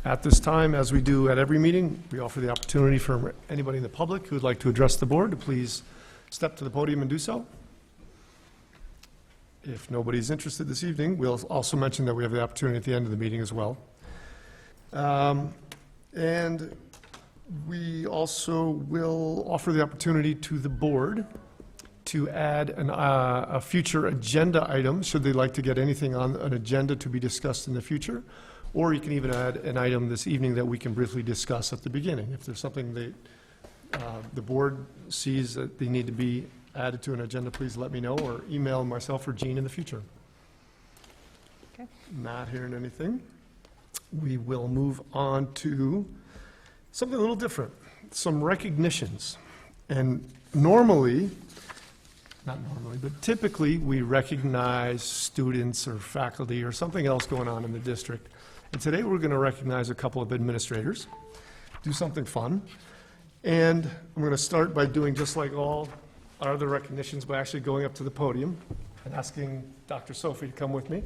At this time, as we do at every meeting, we offer the opportunity for anybody in the public who would like to address the board to please step to the podium and do so. If nobody's interested this evening, we'll also mention that we have the opportunity at the end of the meeting as well. And we also will offer the opportunity to the board to add a future agenda item, should they like to get anything on an agenda to be discussed in the future. Or you can even add an item this evening that we can briefly discuss at the beginning. If there's something that the board sees that they need to be added to an agenda, please let me know, or email myself or Jean in the future. Okay. Not hearing anything. We will move on to something a little different, some recognitions. And normally, not normally, but typically we recognize students or faculty or something else going on in the district. And today we're going to recognize a couple of administrators, do something fun. And I'm going to start by doing just like all our other recognitions by actually going up to the podium and asking Dr. Sophie to come with me.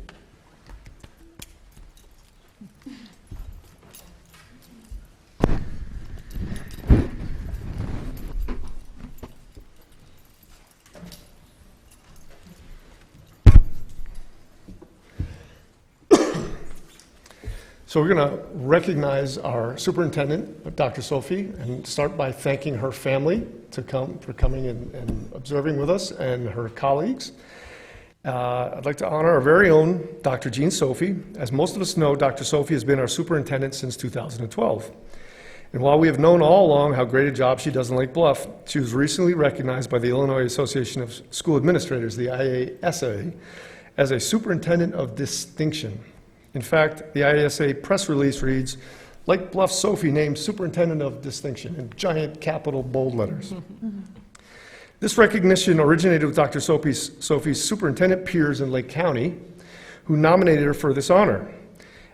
So we're going to recognize our superintendent, Dr. Sophie, and start by thanking her family for coming and observing with us, and her colleagues. I'd like to honor our very own Dr. Jean Sophie. As most of us know, Dr. Sophie has been our superintendent since 2012. And while we have known all along how great a job she does in Lake Bluff, she was recently recognized by the Illinois Association of School Administrators, the IASA, as a superintendent of distinction. In fact, the IASA press release reads, Lake Bluff Sophie named Superintendent of Distinction in giant capital bold letters. This recognition originated with Dr. Sophie's superintendent peers in Lake County, who nominated her for this honor.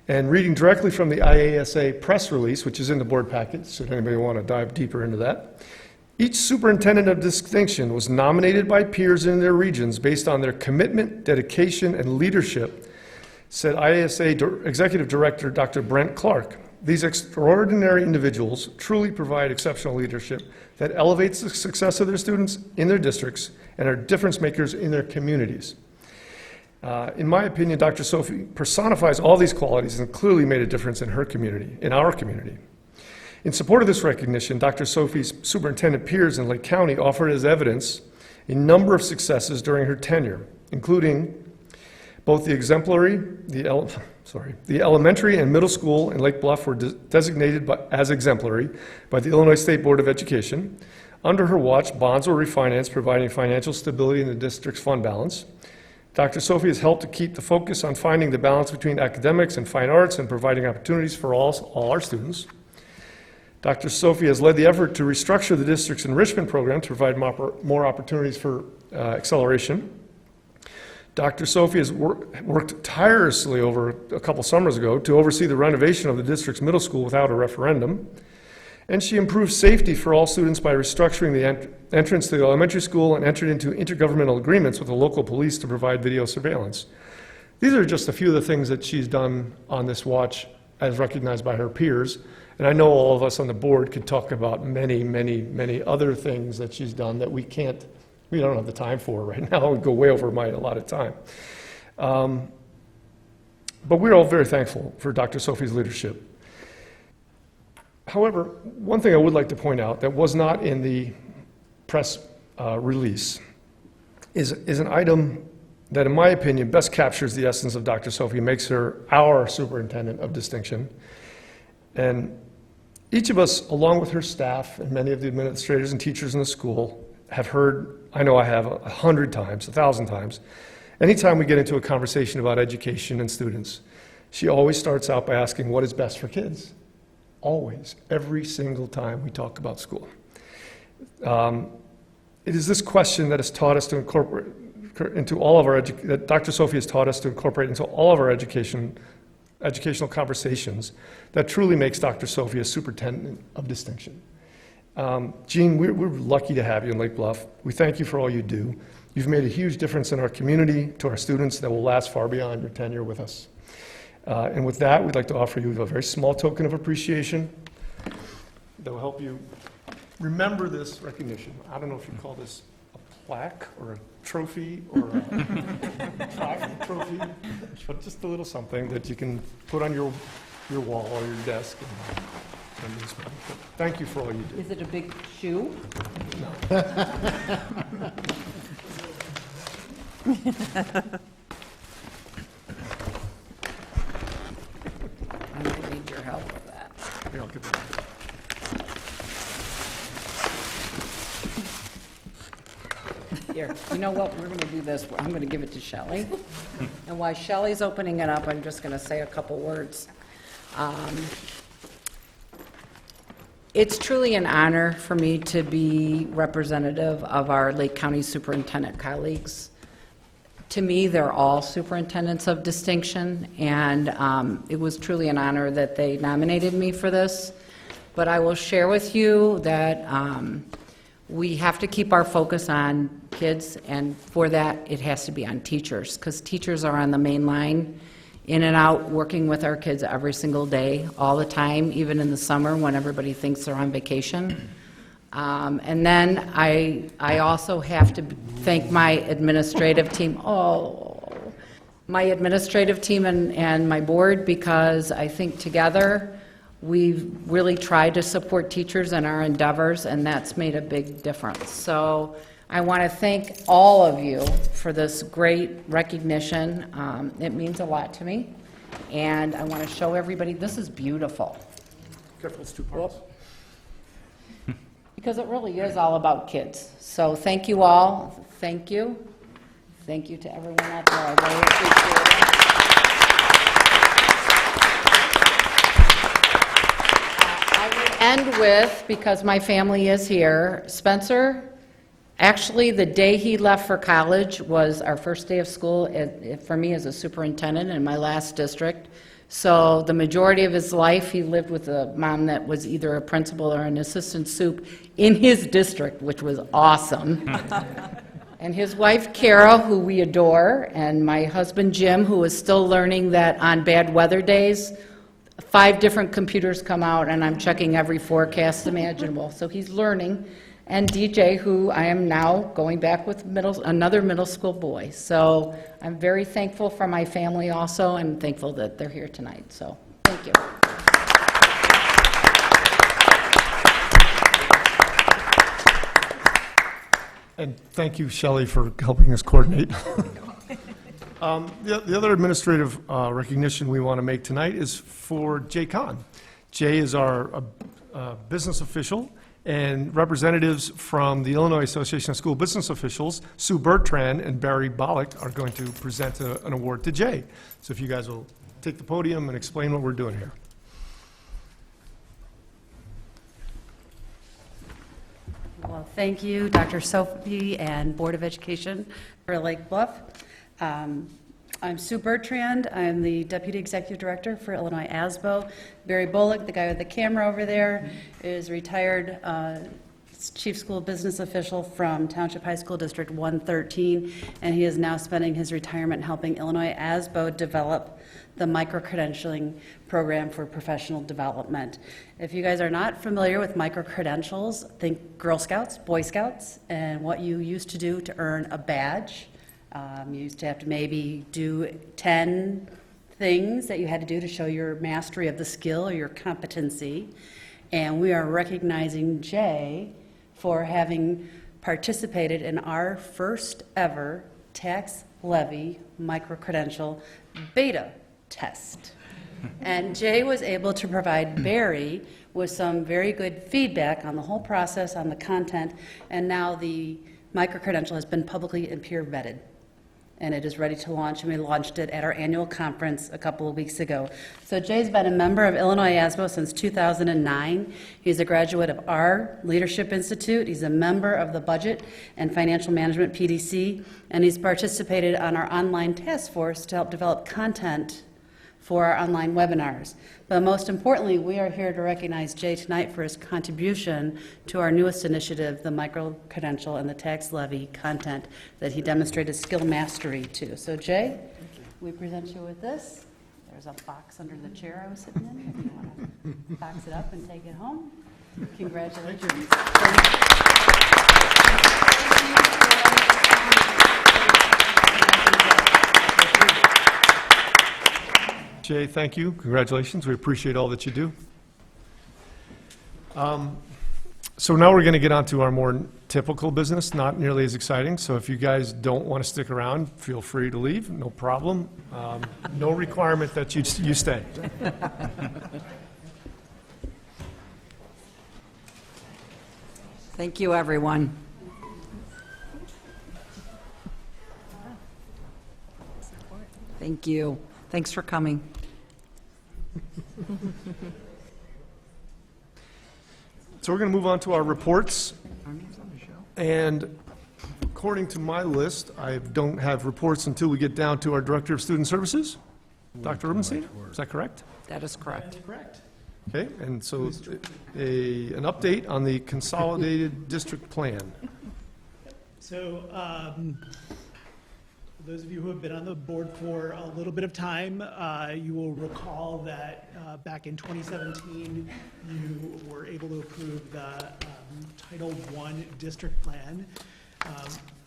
And reading directly from the IASA press release, which is in the board packet, should anybody want to dive deeper into that, each superintendent of distinction was nominated by peers in their regions based on their commitment, dedication, and leadership, said IASA Executive Director Dr. Brent Clark. These extraordinary individuals truly provide exceptional leadership that elevates the success of their students in their districts and are difference makers in their communities. In my opinion, Dr. Sophie personifies all these qualities and clearly made a difference in her community, in our community. In support of this recognition, Dr. Sophie's superintendent peers in Lake County offered as evidence a number of successes during her tenure, including both the elementary and middle school in Lake Bluff were designated as exemplary by the Illinois State Board of Education. Under her watch, bonds were refinanced, providing financial stability in the district's fund balance. Dr. Sophie has helped to keep the focus on finding the balance between academics and fine arts and providing opportunities for all our students. Dr. Sophie has led the effort to restructure the district's enrichment program to provide more opportunities for acceleration. Dr. Sophie has worked tirelessly over a couple summers ago to oversee the renovation of the district's middle school without a referendum. And she improved safety for all students by restructuring the entrance to the elementary school and entered into intergovernmental agreements with the local police to provide video surveillance. These are just a few of the things that she's done on this watch as recognized by her peers. And I know all of us on the board could talk about many, many, many other things that she's done that we don't have the time for right now. We go way over my allotted time. But we're all very thankful for Dr. Sophie's leadership. However, one thing I would like to point out that was not in the press release is an item that, in my opinion, best captures the essence of Dr. Sophie, makes her our superintendent of distinction. And each of us, along with her staff and many of the administrators and teachers in the school, have heard, I know I have 100 times, 1,000 times, anytime we get into a conversation about education and students, she always starts out by asking what is best for kids. Always, every single time we talk about school. It is this question that has taught us to incorporate into all of our that Dr. Sophie has taught us to incorporate into all of our educational conversations that truly makes Dr. Sophie a superintendent of distinction. Jean, we're lucky to have you in Lake Bluff. We thank you for all you do. You've made a huge difference in our community, to our students, that will last far beyond your tenure with us. And with that, we'd like to offer you a very small token of appreciation that will help you remember this recognition. I don't know if you call this a plaque or a trophy or a trophy, but just a little something that you can put on your wall or your desk. And thank you for all you do. Is it a big shoe? I might need your help with that. Here, I'll get that. Here, you know what, we're gonna do this, I'm gonna give it to Shelley. And while Shelley's opening it up, I'm just gonna say a couple words. It's truly an honor for me to be representative of our Lake County Superintendent colleagues. To me, they're all superintendents of distinction, and it was truly an honor that they nominated me for this. But I will share with you that we have to keep our focus on kids, and for that, it has to be on teachers, because teachers are on the main line, in and out, working with our kids every single day, all the time, even in the summer when everybody thinks they're on vacation. And then I also have to thank my administrative team, my administrative team and my board, because I think together we've really tried to support teachers in our endeavors, and that's made a big difference. So I want to thank all of you for this great recognition. It means a lot to me, and I want to show everybody, this is beautiful. Careful, it's two parts. Because it really is all about kids. So thank you all. Thank you. Thank you to everyone out there. I really appreciate it. I will end with, because my family is here, Spencer. Actually, the day he left for college was our first day of school for me as a superintendent in my last district. So the majority of his life, he lived with a mom that was either a principal or an assistant soup in his district, which was awesome. And his wife, Kara, who we adore, and my husband, Jim, who is still learning that on bad weather days, 5 different computers come out, and I'm checking every forecast imaginable. So he's learning. And DJ, who I am now going back with another middle school boy. So I'm very thankful for my family also, and thankful that they're here tonight. So thank you. And thank you, Shelley, for helping us coordinate. The other administrative recognition we want to make tonight is for Jay Kahn. Jay is our business official, and representatives from the Illinois Association of School Business Officials, Sue Bertrand and Barry Bollock, are going to present an award to Jay. So if you guys will take the podium and explain what we're doing here. Well, thank you, Dr. Sophie and Board of Education for Lake Bluff. I'm Sue Bertrand. I'm the Deputy Executive Director for Illinois ASBO. Barry Bullock, the guy with the camera over there, is retired Chief School Business Official from Township High School District 113, and he is now spending his retirement helping Illinois ASBO develop the micro-credentialing program for professional development. If you guys are not familiar with micro-credentials, think Girl Scouts, Boy Scouts, and what you used to do to earn a badge. You used to have to maybe do 10 things that you had to do to show your mastery of the skill or your competency. And we are recognizing Jay for having participated in our first ever tax levy micro-credential beta test. And Jay was able to provide Barry with some very good feedback on the whole process, on the content, and now the micro-credential has been publicly and peer vetted. And it is ready to launch, and we launched it at our annual conference a couple of weeks ago. So Jay's been a member of Illinois ASBO since 2009. He's a graduate of our Leadership Institute. He's a member of the Budget and Financial Management PDC, and he's participated on our online task force to help develop content for our online webinars. But most importantly, we are here to recognize Jay tonight for his contribution to our newest initiative, the micro-credential and the tax levy content that he demonstrated skill mastery to. So Jay, we present you with this. There's a box under the chair I was sitting in, if you want to box it up and take it home. Congratulations. Jay, thank you. Congratulations. We appreciate all that you do. So now we're going to get on to our more typical business, not nearly as exciting. So if you guys don't want to stick around, feel free to leave, no problem. No requirement that you stay. Thank you, everyone. Thank you. Thanks for coming. So we're going to move on to our reports. And according to my list, I don't have reports until we get down to our Director of Student Services, Dr. Rubenstein. Is that correct? That is correct. Correct. Okay, and so an update on the Consolidated District Plan. So, for those of you who have been on the board for a little bit of time, you will recall that back in 2017, you were able to approve the Title I District Plan,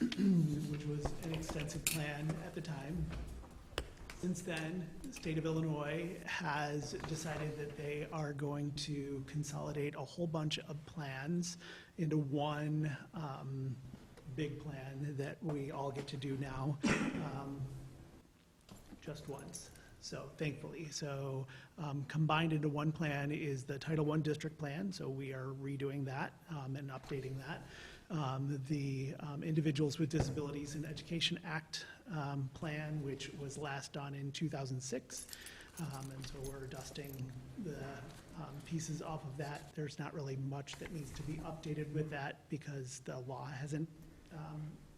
which was an extensive plan at the time. Since then, the state of Illinois has decided that they are going to consolidate a whole bunch of plans into one big plan that we all get to do now, just once. So thankfully, combined into one plan is the Title I District Plan, so we are redoing that and updating that. The Individuals with Disabilities in Education Act plan, which was last done in 2006, and so we're dusting the pieces off of that. There's not really much that needs to be updated with that because the law hasn't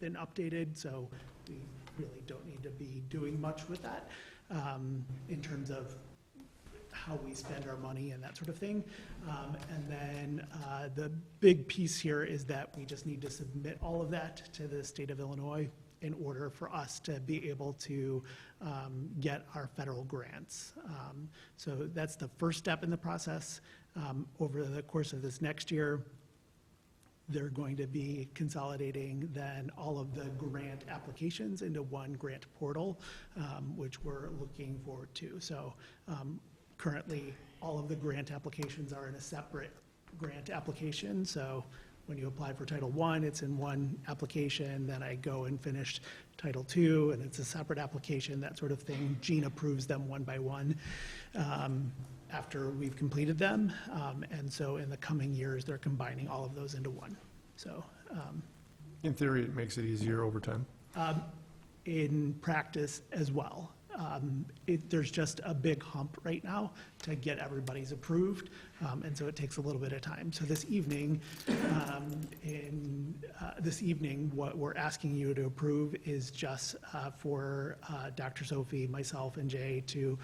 been updated, so we really don't need to be doing much with that in terms of how we spend our money and that sort of thing. And then the big piece here is that we just need to submit all of that to the state of Illinois in order for us to be able to get our federal grants. So that's the first step in the process. Over the course of this next year, they're going to be consolidating then all of the grant applications into one grant portal, which we're looking forward to. So currently, all of the grant applications are in a separate grant application. So when you apply for Title I, it's in one application. Then I go and finish Title II, and it's a separate application, that sort of thing. Gene approves them one by one after we've completed them. And so in the coming years, they're combining all of those into one. So In theory, it makes it easier over time. in practice as well. There's just a big hump right now to get everybody's approved, and so it takes a little bit of time. So this evening, what we're asking you to approve is just for Dr. Sophie, myself, and Jay to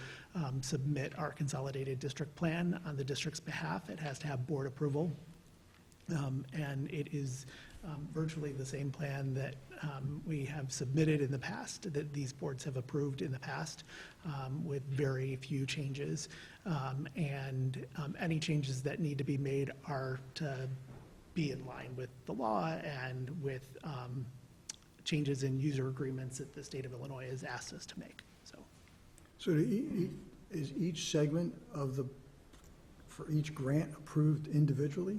submit our consolidated district plan on the district's behalf. It has to have board approval, and it is virtually the same plan that we have submitted in the past, that these boards have approved in the past, with very few changes. And any changes that need to be made are to be in line with the law and with changes in user agreements that the state of Illinois has asked us to make. So is each segment for each grant approved individually?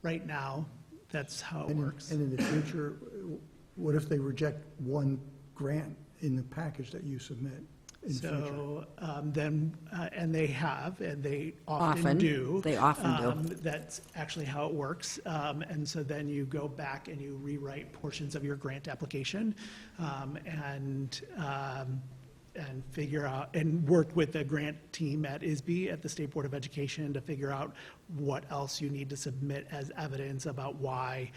Right now, that's how it works. And in the future, what if they reject one grant in the package that you submit in future? So then, and they have, and they often do. They often do. That's actually how it works. And so then you go back and you rewrite portions of your grant application and figure out, and work with the grant team at ISB, at the State Board of Education, to figure out what else you need to submit as evidence about why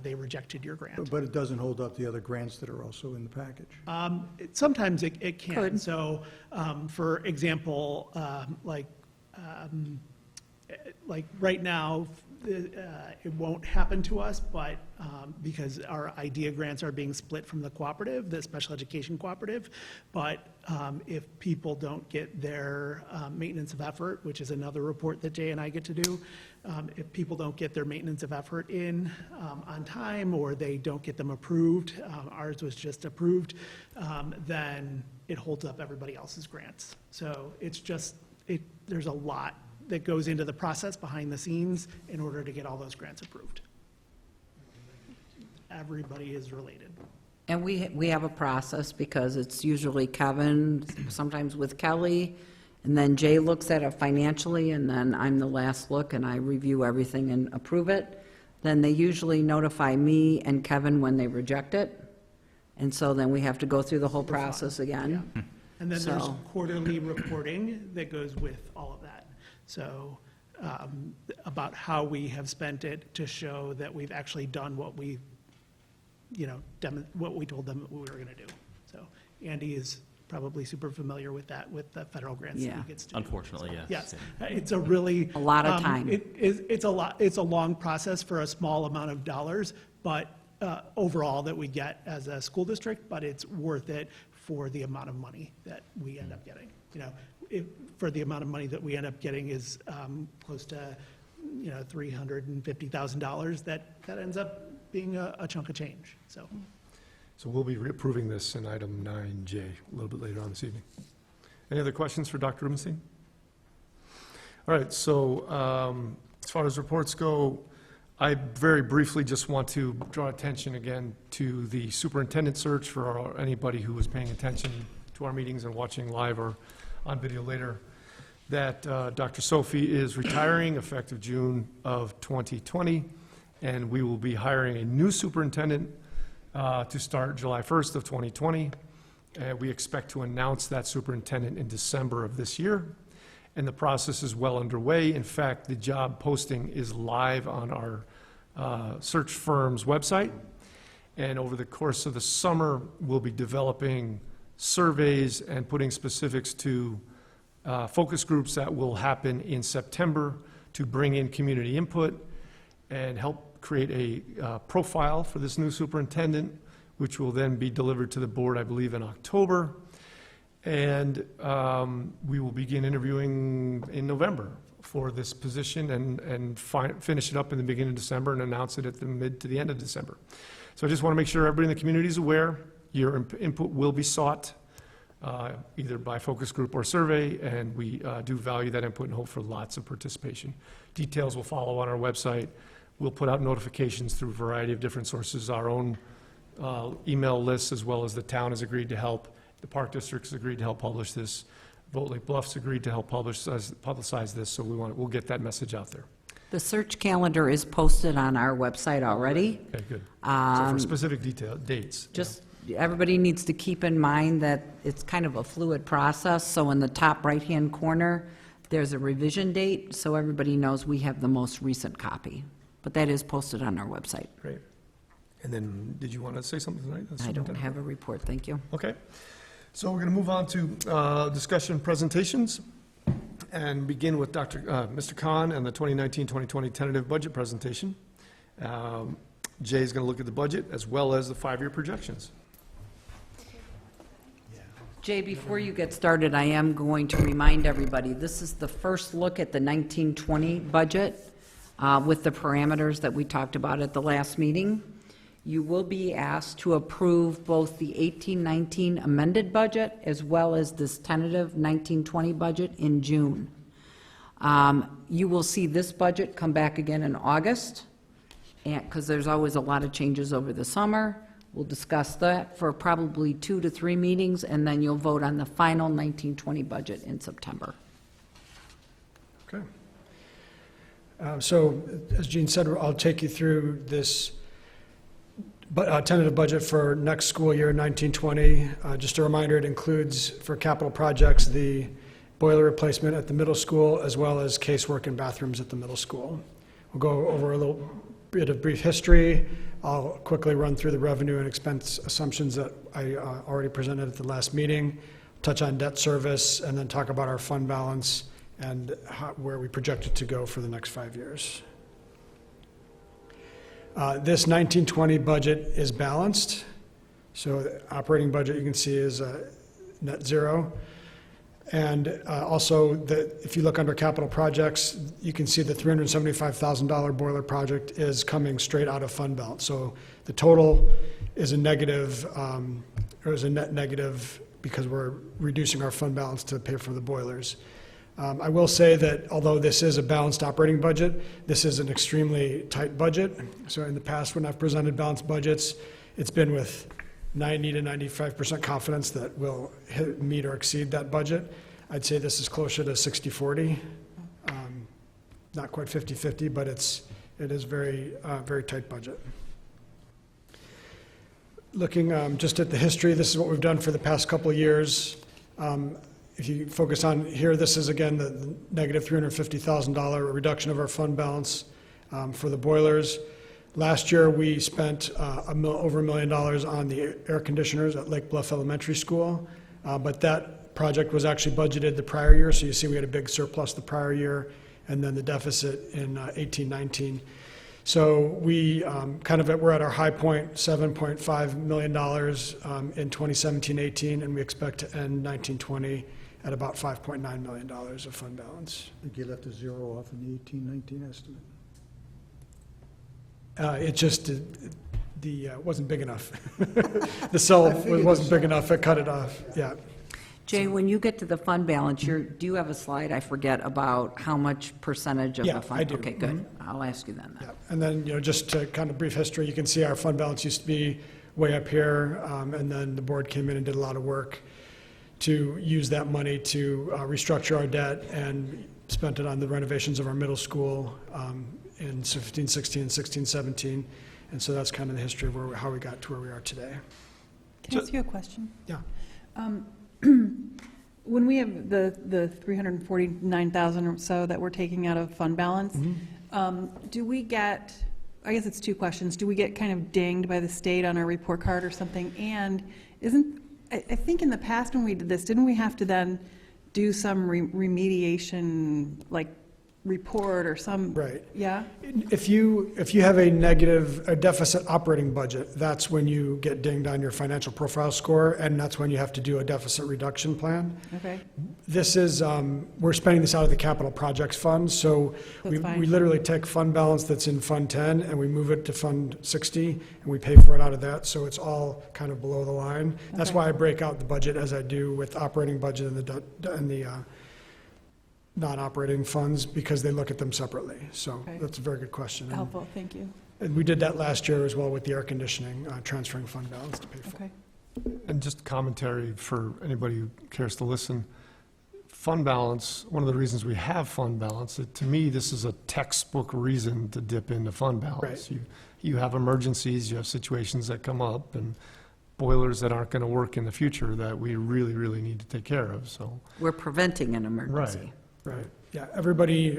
they rejected your grant. But it doesn't hold up the other grants that are also in the package? Sometimes it can. Could. So, for example, like, right now, it won't happen to us, but because our IDEA grants are being split from the cooperative, the special education cooperative, but if people don't get their maintenance of effort, which is another report that Jay and I get to do, if people don't get their maintenance of effort in on time, or they don't get them approved, ours was just approved, then it holds up everybody else's grants. So it's just, there's a lot that goes into the process behind the scenes in order to get all those grants approved. Everybody is related. And we have a process, because it's usually Kevin, sometimes with Kelly, and then Jay looks at it financially, and then I'm the last look, and I review everything and approve it. Then they usually notify me and Kevin when they reject it, and so then we have to go through the whole process again. And then there's So- quarterly reporting that goes with all of that. So about how we have spent it to show that we've actually done what we, what we told them we were going to do. So Andy is probably super familiar with that, with the federal grants that Yeah. he gets to do. Unfortunately, yes. Yes, it's a really. A lot of time. It's a lot, it's a long process for a small amount of dollars, but overall that we get as a school district, but it's worth it for the amount of money that we end up getting. For the amount of money that we end up getting is close to, $350,000, that ends up being a chunk of change, so. So we'll be approving this in item 9J a little bit later on this evening. Any other questions for Dr. Rubenstein? All right, so as far as reports go, I very briefly just want to draw attention again to the superintendent search for anybody who was paying attention to our meetings and watching live or on video later, that Dr. Sophie is retiring effective June of 2020, and we will be hiring a new superintendent to start July 1st of 2020. We expect to announce that superintendent in December of this year, and the process is well underway. In fact, the job posting is live on our search firm's website, and over the course of the summer, we'll be developing surveys and putting specifics to focus groups that will happen in September to bring in community input and help create a profile for this new superintendent, which will then be delivered to the board, I believe, in October. And we will begin interviewing in November for this position and finish it up in the beginning of December and announce it at the mid to the end of December. So I just want to make sure everybody in the community is aware. Your input will be sought either by focus group or survey, and we do value that input and hope for lots of participation. Details will follow on our website. We'll put out notifications through a variety of different sources, our own email lists, as well as the town has agreed to help. The Park District's agreed to help publish this. Vote Lake Bluff's agreed to help publicize this, so we'll get that message out there. The search calendar is posted on our website already. Okay, good. So for specific dates. Just, everybody needs to keep in mind that it's kind of a fluid process, so in the top right-hand corner, there's a revision date, so everybody knows we have the most recent copy. But that is posted on our website. Great. And then, did you want to say something tonight? I don't have a report, thank you. Okay. So we're going to move on to discussion presentations and begin with Mr. Khan and the 2019-2020 tentative budget presentation. Jay is going to look at the budget as well as the 5-year projections. Jay, before you get started, I am going to remind everybody, this is the first look at the 1920 budget with the parameters that we talked about at the last meeting. You will be asked to approve both the 18-19 amended budget as well as this tentative 19-20 budget in June. You will see this budget come back again in August, because there's always a lot of changes over the summer. We'll discuss that for probably 2 to 3 meetings, and then you'll vote on the final 19-20 budget in September. Okay. So, as Jean said, I'll take you through this tentative budget for next school year, 1920. Just a reminder, it includes, for capital projects, the boiler replacement at the middle school, as well as casework and bathrooms at the middle school. We'll go over a little bit of brief history. I'll quickly run through the revenue and expense assumptions that I already presented at the last meeting, touch on debt service, and then talk about our fund balance and where we project it to go for the next 5 years. This 1920 budget is balanced. So the operating budget, you can see, is net zero. And also, if you look under capital projects, you can see the $375,000 boiler project is coming straight out of fund balance. So the total is a negative, or is a net negative, because we're reducing our fund balance to pay for the boilers. I will say that although this is a balanced operating budget, this is an extremely tight budget. So in the past, when I've presented balanced budgets, it's been with 90 to 95% confidence that we'll meet or exceed that budget. I'd say this is closer to 60-40, not quite 50-50, but it is very tight budget. Looking just at the history, this is what we've done for the past couple of years. If you focus on here, this is again the negative $350,000 reduction of our fund balance for the boilers. Last year, we spent over $1 million on the air conditioners at Lake Bluff Elementary School, but that project was actually budgeted the prior year, so you see we had a big surplus the prior year, and then the deficit in 18-19. So we we're at our high point, $7.5 million in 2017-18, and we expect to end 19-20 at about $5.9 million of fund balance. I think you left a zero off in the 18-19 estimate. It just, wasn't big enough. The cell wasn't big enough, it cut it off, yeah. Jay, when you get to the fund balance, do you have a slide, I forget, about how much percentage of Yeah, the fund? I do. Okay, good. I'll ask you then. Yeah, and then, just to kind of brief history, you can see our fund balance used to be way up here, and then the board came in and did a lot of work to use that money to restructure our debt, and spent it on the renovations of our middle school in 15-16 and 16-17, and so that's kind of the history of how we got to where we are today. Can I ask you a question? Yeah. When we have the 349,000 or so that we're taking out of fund balance, do we get, I guess it's two questions, do we get kind of dinged by the state on our report card or something? And I think in the past when we did this, didn't we have to then do some remediation, like report or some? Right. Yeah? If you have a deficit operating budget, that's when you get dinged on your financial profile score, and that's when you have to do a deficit reduction plan. Okay. This is, we're spending this out of the capital projects fund, so we That's fine. literally take fund balance that's in Fund 10 and we move it to Fund 60, and we pay for it out of that, so it's all kind of below the line. That's Okay. why I break out the budget as I do with operating budget and the non-operating funds, because they look at them separately. So Okay. that's a very good question. Helpful, thank you. And we did that last year as well with the air conditioning, transferring fund balance to pay for. Okay. And just commentary for anybody who cares to listen. Fund balance, one of the reasons we have fund balance, to me, this is a textbook reason to dip into fund balance. You have emergencies, you have situations that come up, and boilers that aren't going to work in the future that we really, really need to take care of, so. We're preventing an emergency. Right, yeah, everybody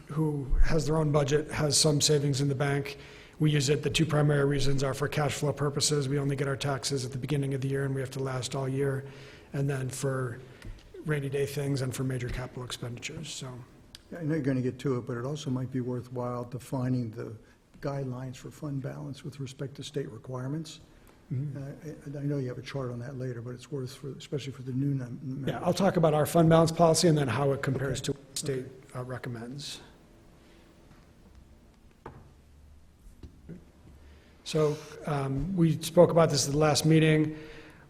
who has their own budget has some savings in the bank. We use it, the two primary reasons are for cash flow purposes. We only get our taxes at the beginning of the year, and we have to last all year. And then for rainy day things and for major capital expenditures, so. I know you're going to get to it, but it also might be worthwhile defining the guidelines for fund balance with respect to state requirements. I know you have a chart on that later, but it's worth, especially for the new members. Yeah, I'll talk about our fund balance policy and then how it compares to what the state recommends. So we spoke about this at the last meeting.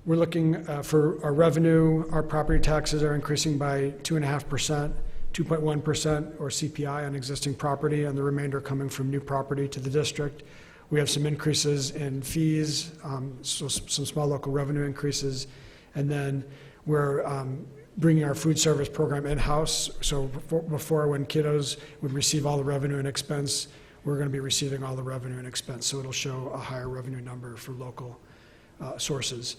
We're looking for our revenue. Our property taxes are increasing by 2.5%, 2.1% or CPI on existing property, and the remainder coming from new property to the district. We have some increases in fees, so some small local revenue increases, and then we're bringing our food service program in-house. So before, when kiddos would receive all the revenue and expense, we're going to be receiving all the revenue and expense, so it'll show a higher revenue number for local sources.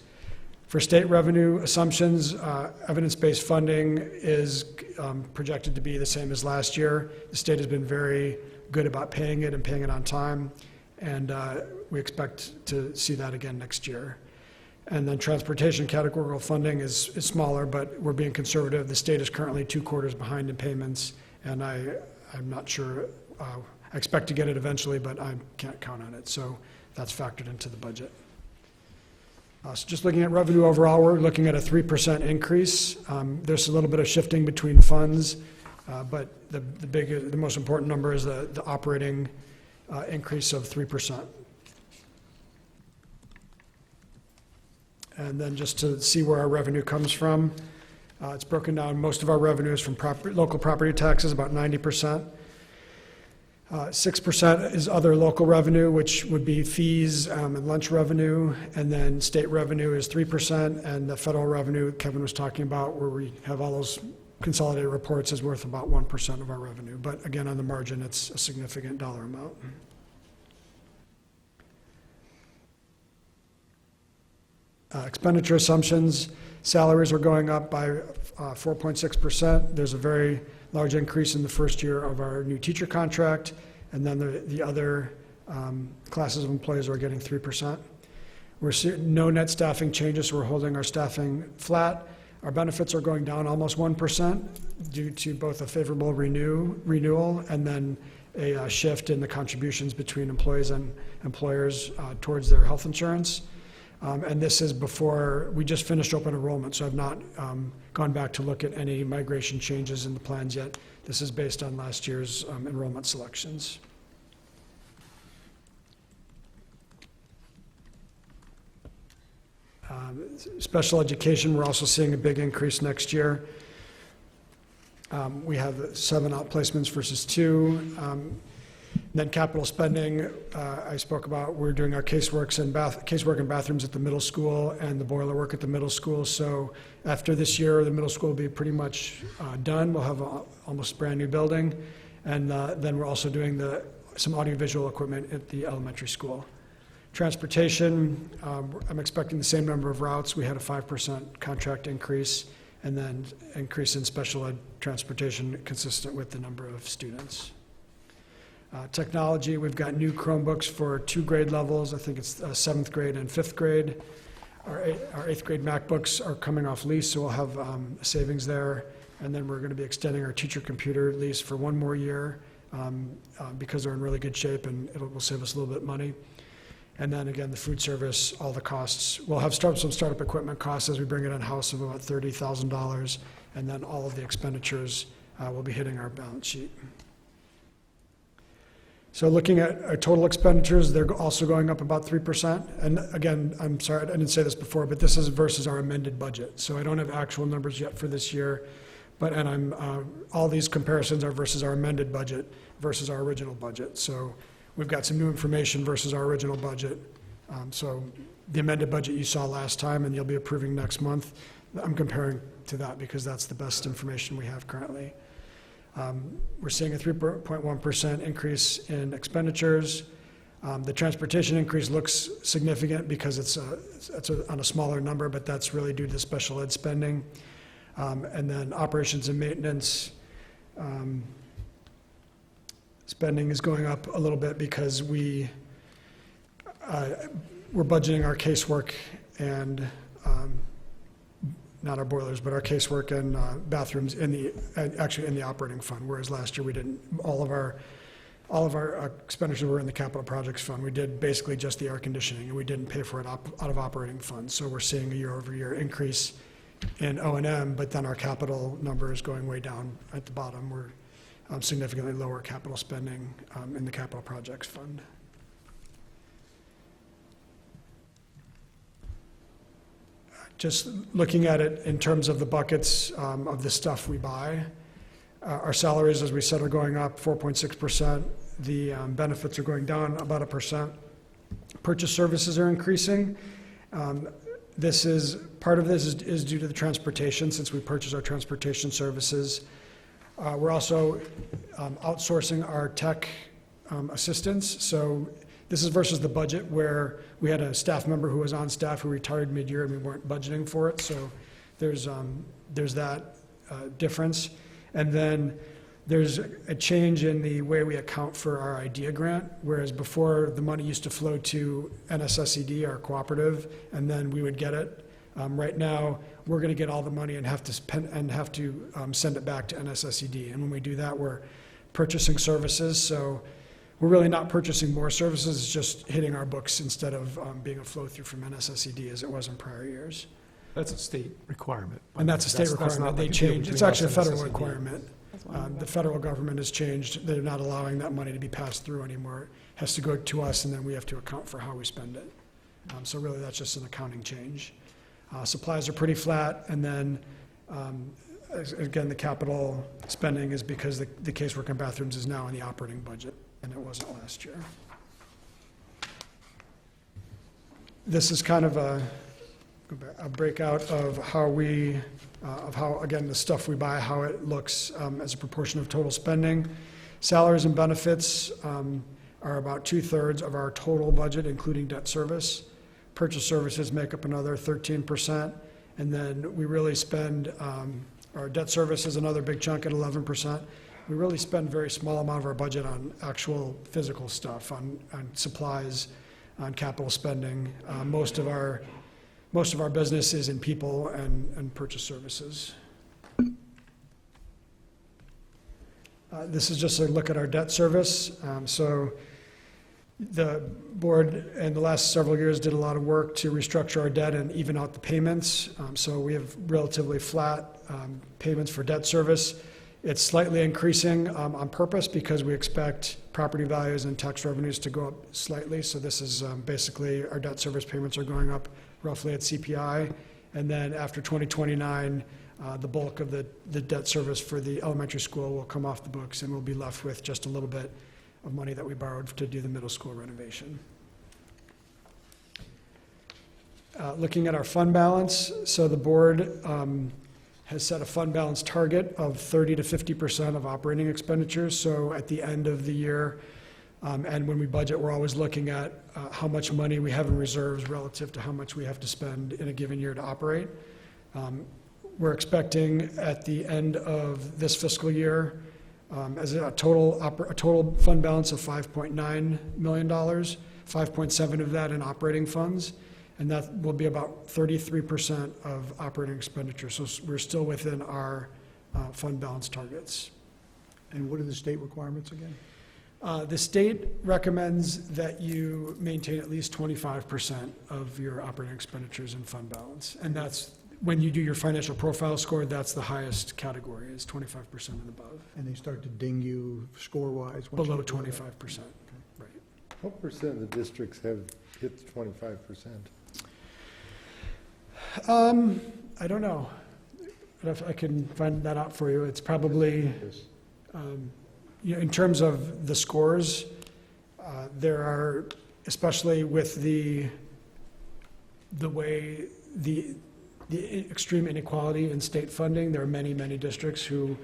For state revenue assumptions, evidence-based funding is projected to be the same as last year. The state has been very good about paying it and paying it on time, and we expect to see that again next year. And then transportation categorical funding is smaller, but we're being conservative. The state is currently 2 quarters behind in payments, and I'm not sure, I expect to get it eventually, but I can't count on it. So that's factored into the budget. So just looking at revenue overall, we're looking at a 3% increase. There's a little bit of shifting between funds, but the most important number is the operating increase of 3%. And then just to see where our revenue comes from, it's broken down. Most of our revenue is from local property taxes, about 90%. 6% is other local revenue, which would be fees and lunch revenue. And then state revenue is 3%. And the federal revenue Kevin was talking about, where we have all those consolidated reports, is worth about 1% of our revenue. But again, on the margin, it's a significant dollar amount. Expenditure assumptions, salaries are going up by 4.6%. There's a very large increase in the first year of our new teacher contract, and then the other classes of employees are getting 3%. We're seeing no net staffing changes, so we're holding our staffing flat. Our benefits are going down almost 1% due to both a favorable renewal and then a shift in the contributions between employees and employers towards their health insurance. And this is before, we just finished open enrollment, so I've not gone back to look at any migration changes in the plans yet. This is based on last year's enrollment selections. Special education, we're also seeing a big increase next year. We have 7 outplacements versus 2. Then capital spending, I spoke about, we're doing our casework and bathrooms at the middle school and the boiler work at the middle school. So after this year, the middle school will be pretty much done. We'll have almost brand new building. And then we're also doing some audiovisual equipment at the elementary school. Transportation, I'm expecting the same number of routes. We had a 5% contract increase, and then increase in special ed transportation consistent with the number of students. Technology, we've got new Chromebooks for 2 grade levels. I think it's 7th grade and 5th grade. Our 8th grade MacBooks are coming off lease, so we'll have a savings there. And then we're going to be extending our teacher computer lease for 1 more year because they're in really good shape, and it will save us a little bit of money. And then again, the food service, all the costs. We'll have some startup equipment costs as we bring it in-house of about $30,000, and then all of the expenditures will be hitting our balance sheet. So looking at our total expenditures, they're also going up about 3%. And again, I'm sorry, I didn't say this before, but this is versus our amended budget. So I don't have actual numbers yet for this year, but all these comparisons are versus our amended budget versus our original budget. So we've got some new information versus our original budget. So the amended budget you saw last time and you'll be approving next month, I'm comparing to that because that's the best information we have currently. We're seeing a 3.1% increase in expenditures. The transportation increase looks significant because it's on a smaller number, but that's really due to special ed spending. And then operations and maintenance spending is going up a little bit because we're budgeting our casework and not our boilers, but our casework and bathrooms in the operating fund, whereas last year we didn't. All of our expenditures were in the capital projects fund. We did basically just the air conditioning, and we didn't pay for it out of operating funds. So we're seeing a year-over-year increase in O&M, but then our capital number is going way down at the bottom. We're significantly lower capital spending in the capital projects fund. Just looking at it in terms of the buckets of the stuff we buy, our salaries, as we said, are going up 4.6%. The benefits are going down about 1%. Purchase services are increasing. Part of this is due to the transportation, since we purchase our transportation services. We're also outsourcing our tech assistance. So this is versus the budget where we had a staff member who was on staff who retired mid-year and we weren't budgeting for it. So there's that difference. And then there's a change in the way we account for our IDEA grant, whereas before, the money used to flow to NSSED, our cooperative, and then we would get it. Right now, we're going to get all the money and have to send it back to NSSED. And when we do that, we're purchasing services. So we're really not purchasing more services, it's just hitting our books instead of being a flow through from NSSED as it was in prior years. That's a state requirement. And that's a state That's not requirement. They like a deal changed. It's between actually a us and federal SSED. requirement. The federal government has changed. They're not allowing that money to be passed through anymore. It has to go to us, and then we have to account for how we spend it. So really, that's just an accounting change. Supplies are pretty flat, and then, again, the capital spending is because the casework and bathrooms is now in the operating budget, and it wasn't last year. This is kind of a breakout of how again, the stuff we buy, how it looks as a proportion of total spending. Salaries and benefits are about 2/3 of our total budget, including debt service. Purchase services make up another 13%, and then we really spend, our debt service is another big chunk at 11%. We really spend a very small amount of our budget on actual physical stuff, on supplies, on capital spending. Most of our business is in people and purchase services. This is just a look at our debt service. So the board in the last several years did a lot of work to restructure our debt and even out the payments. So we have relatively flat payments for debt service. It's slightly increasing on purpose because we expect property values and tax revenues to go up slightly. So this is basically our debt service payments are going up roughly at CPI. And then after 2029, the bulk of the debt service for the elementary school will come off the books, and we'll be left with just a little bit of money that we borrowed to do the middle school renovation. Looking at our fund balance, so the board has set a fund balance target of 30 to 50% of operating expenditures. So at the end of the year, and when we budget, we're always looking at how much money we have in reserves relative to how much we have to spend in a given year to operate. We're expecting at the end of this fiscal year, as a total fund balance of $5.9 million, 5.7 of that in operating funds, and that will be about 33% of operating expenditures. So we're still within our fund balance targets. And what are the state requirements again? The state recommends that you maintain at least 25% of your operating expenditures in fund balance. And that's, when you do your financial profile score, that's the highest category, is 25% and above. And they start to ding you score-wise? once you Below get below that? 25%, right. What percent of the districts have hit the 25%? I don't know. But if I can find that out for you, it's probably, in terms of the scores, there are, especially with the way the extreme inequality in state funding, there are many, many districts who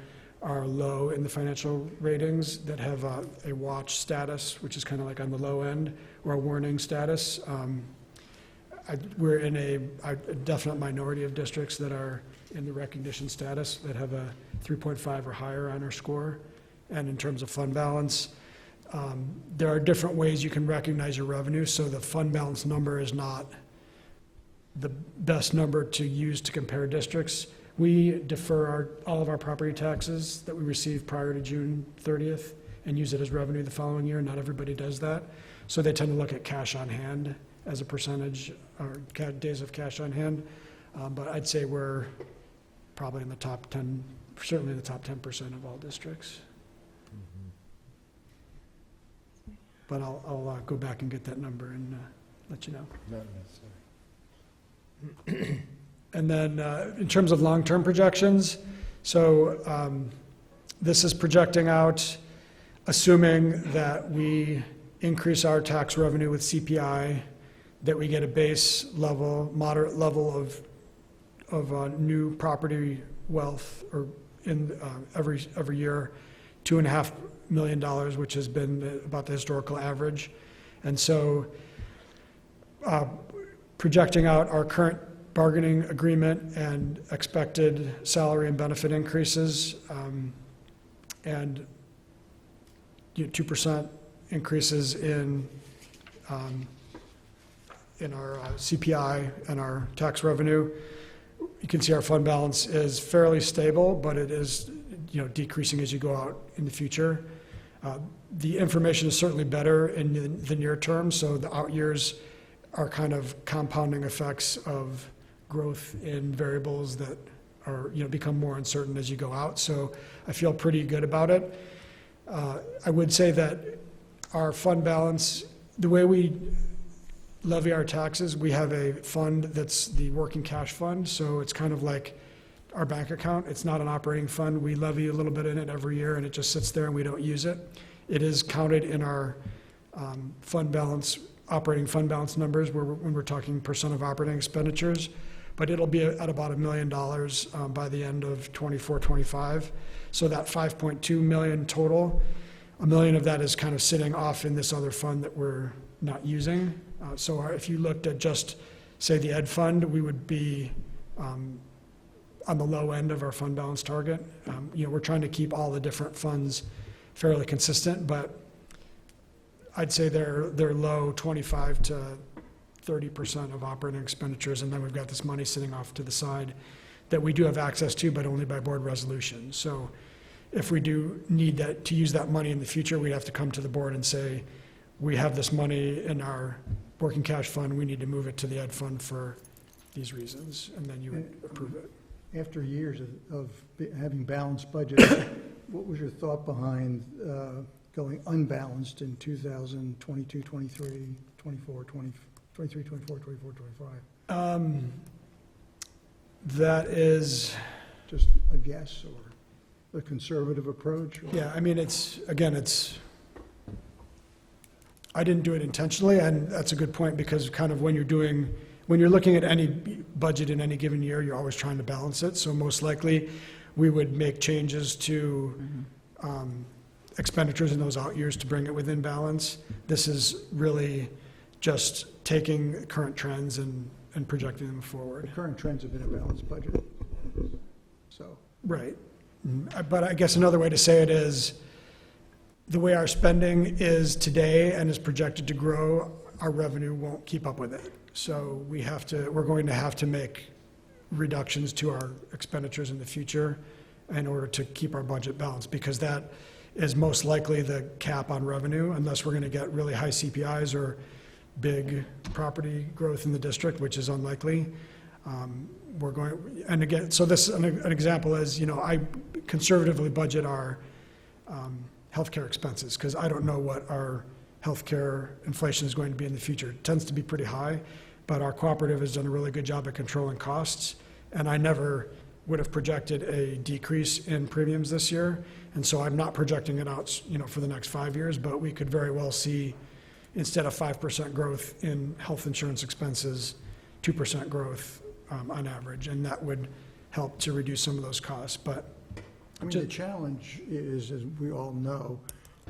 are low in the financial ratings that have a watch status, which is kind of like on the low end, or a warning status. We're in a definite minority of districts that are in the recognition status that have a 3.5 or higher on our score. And in terms of fund balance, there are different ways you can recognize your revenue. So the fund balance number is not the best number to use to compare districts. We defer all of our property taxes that we receive prior to June 30th and use it as revenue the following year. Not everybody does that. So they tend to look at cash on hand as a percentage, or days of cash on hand. But I'd say we're probably in the top 10, certainly the top 10% of all districts. But I'll go back and get that number and let you know. Not necessarily. And then in terms of long-term projections, so this is projecting out, assuming that we increase our tax revenue with CPI, that we get a base level, moderate level of new property wealth or in every year, $2.5 million, which has been about the historical average. And so projecting out our current bargaining agreement and expected salary and benefit increases, and 2% increases in our CPI and our tax revenue. You can see our fund balance is fairly stable, but it is, decreasing as you go out in the future. The information is certainly better in the near term, so the out years are kind of compounding effects of growth in variables that are, become more uncertain as you go out. So I feel pretty good about it. I would say that our fund balance, the way we levy our taxes, we have a fund that's the working cash fund, so it's kind of like our bank account. It's not an operating fund. We levy a little bit in it every year, and it just sits there and we don't use it. It is counted in our fund balance, operating fund balance numbers when we're talking percent of operating expenditures, but it'll be at about $1 million by the end of 24-25. So that 5.2 million total, $1 million of that is kind of sitting off in this other fund that we're not using. So if you looked at just, say, the ed fund, we would be on the low end of our fund balance target. We're trying to keep all the different funds fairly consistent, but I'd say they're low 25 to 30% of operating expenditures, and then we've got this money sitting off to the side that we do have access to, but only by board resolution. So if we do need to use that money in the future, we'd have to come to the board and say, we have this money in our working cash fund, we need to move it to the ed fund for these reasons, and then you would approve it. After years of having balanced budgets, what was your thought behind going unbalanced in 2022, 23, 24, 23, 24, 24, 25? That is, Just a guess or a conservative approach? Or? yeah, I mean, I didn't do it intentionally, and that's a good point, because kind of when you're looking at any budget in any given year, you're always trying to balance it. So most likely, we would make changes to expenditures in those out years to bring it within balance. This is really just taking current trends and projecting them The forward. current trends have been a balanced budget. So, Right. But I guess another way to say it is, the way our spending is today and is projected to grow, our revenue won't keep up with it. So we're going to have to make reductions to our expenditures in the future in order to keep our budget balanced, because that is most likely the cap on revenue, unless we're going to get really high CPIs or big property growth in the district, which is unlikely. And again, so this, an example is, I conservatively budget our healthcare expenses, because I don't know what our healthcare inflation is going to be in the future. It tends to be pretty high, but our cooperative has done a really good job at controlling costs, and I never would have projected a decrease in premiums this year, and so I'm not projecting it out, for the next 5 years, but we could very well see, instead of 5% growth in health insurance expenses, 2% growth on average, and that would help to reduce some of those costs. But I mean, the challenge is, as we all know,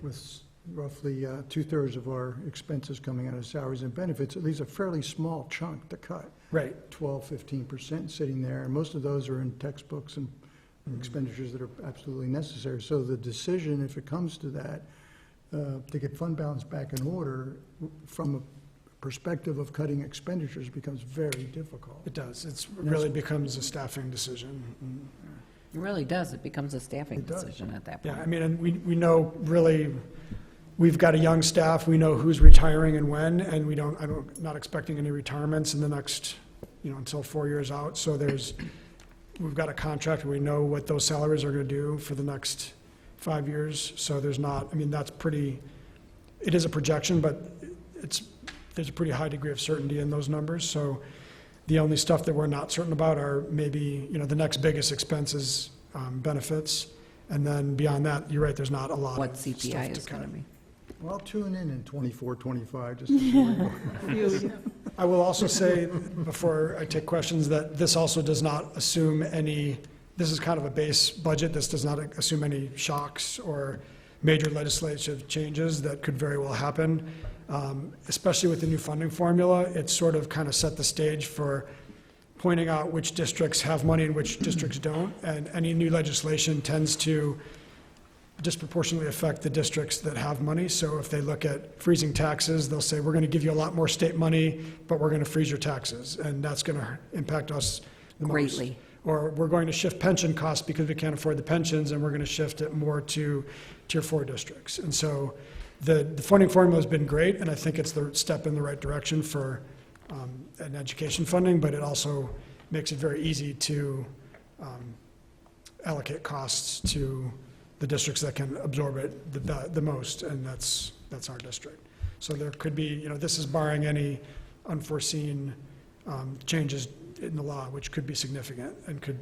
with roughly 2/3 of our expenses coming out of salaries and benefits, it leaves a fairly small chunk to cut. right, 12-15% sitting there, and most of those are in textbooks and expenditures that are absolutely necessary. So the decision, if it comes to that, to get fund balance back in order from a perspective of cutting expenditures becomes very difficult. it does. It really becomes a staffing decision. It really does. It becomes a staffing It does. decision at that Yeah, point. I mean, and we know really, we've got a young staff, we know who's retiring and when, and I'm not expecting any retirements in the next, until 4 years out. So we've got a contract, we know what those salaries are gonna do for the next 5 years. So there's not, it is a projection, but there's a pretty high degree of certainty in those numbers. So the only stuff that we're not certain about are maybe, the next biggest expense is benefits. And then beyond that, you're right, there's not a lot What of stuff CPI to is going to cut. be. Well, tune in 24, 25, just to see. I will also say, before I take questions, that this also does not assume this is kind of a base budget. This does not assume any shocks or major legislative changes that could very well happen. Especially with the new funding formula, it sort of kind of set the stage for pointing out which districts have money and which districts don't. And any new legislation tends to disproportionately affect the districts that have money. So if they look at freezing taxes, they'll say, we're going to give you a lot more state money, but we're going to freeze your taxes, and that's going to impact us the most. Greatly. Or we're going to shift pension costs because we can't afford the pensions, and we're going to shift it more to Tier 4 districts. And so the funding formula has been great, and I think it's the step in the right direction for an education funding, but it also makes it very easy to allocate costs to the districts that can absorb it the most, and that's our district. So there could be, this is barring any unforeseen changes in the law, which could be significant and could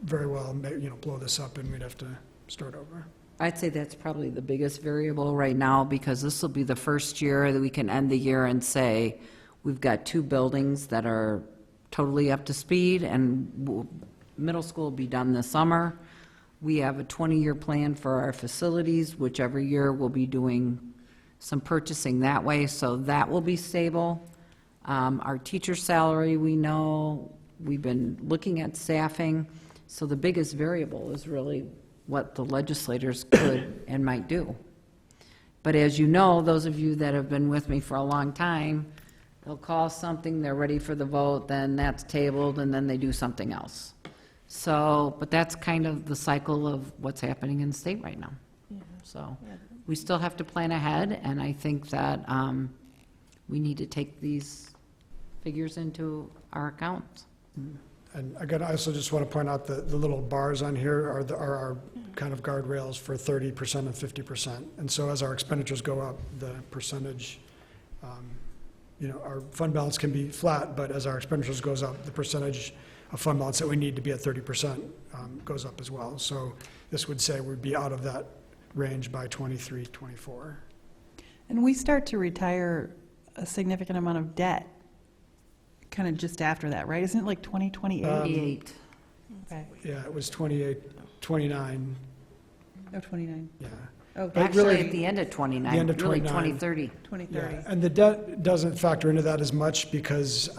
very well, blow this up, and we'd have to start over. I'd say that's probably the biggest variable right now, because this will be the first year that we can end the year and say, we've got 2 buildings that are totally up to speed, and middle school will be done this summer. We have a 20-year plan for our facilities, which every year we'll be doing some purchasing that way, so that will be stable. Our teacher salary, we know, we've been looking at staffing, so the biggest variable is really what the legislators could and might do. But as you know, those of you that have been with me for a long time, they'll call something, they're ready for the vote, then that's tabled, and then they do something else. So, but that's kind of the cycle of what's happening in the state right now. So we still have to plan ahead, and I think that we need to take these figures into our accounts. And again, I also just want to point out that the little bars on here are our kind of guardrails for 30% and 50%. And so as our expenditures go up, the percentage, our fund balance can be flat, but as our expenditures goes up, the percentage of fund balance that we need to be at 30% goes up as well. So this would say we'd be out of that range by 23, 24. And we start to retire a significant amount of debt kind of just after that, right? Isn't it like 2028? 88. Okay. Yeah, it was 28, 29, Oh, 29. yeah. Oh, But Actually, really, at the end of 29, the end of really 29. 2030. 2030. Yeah, and the debt doesn't factor into that as much because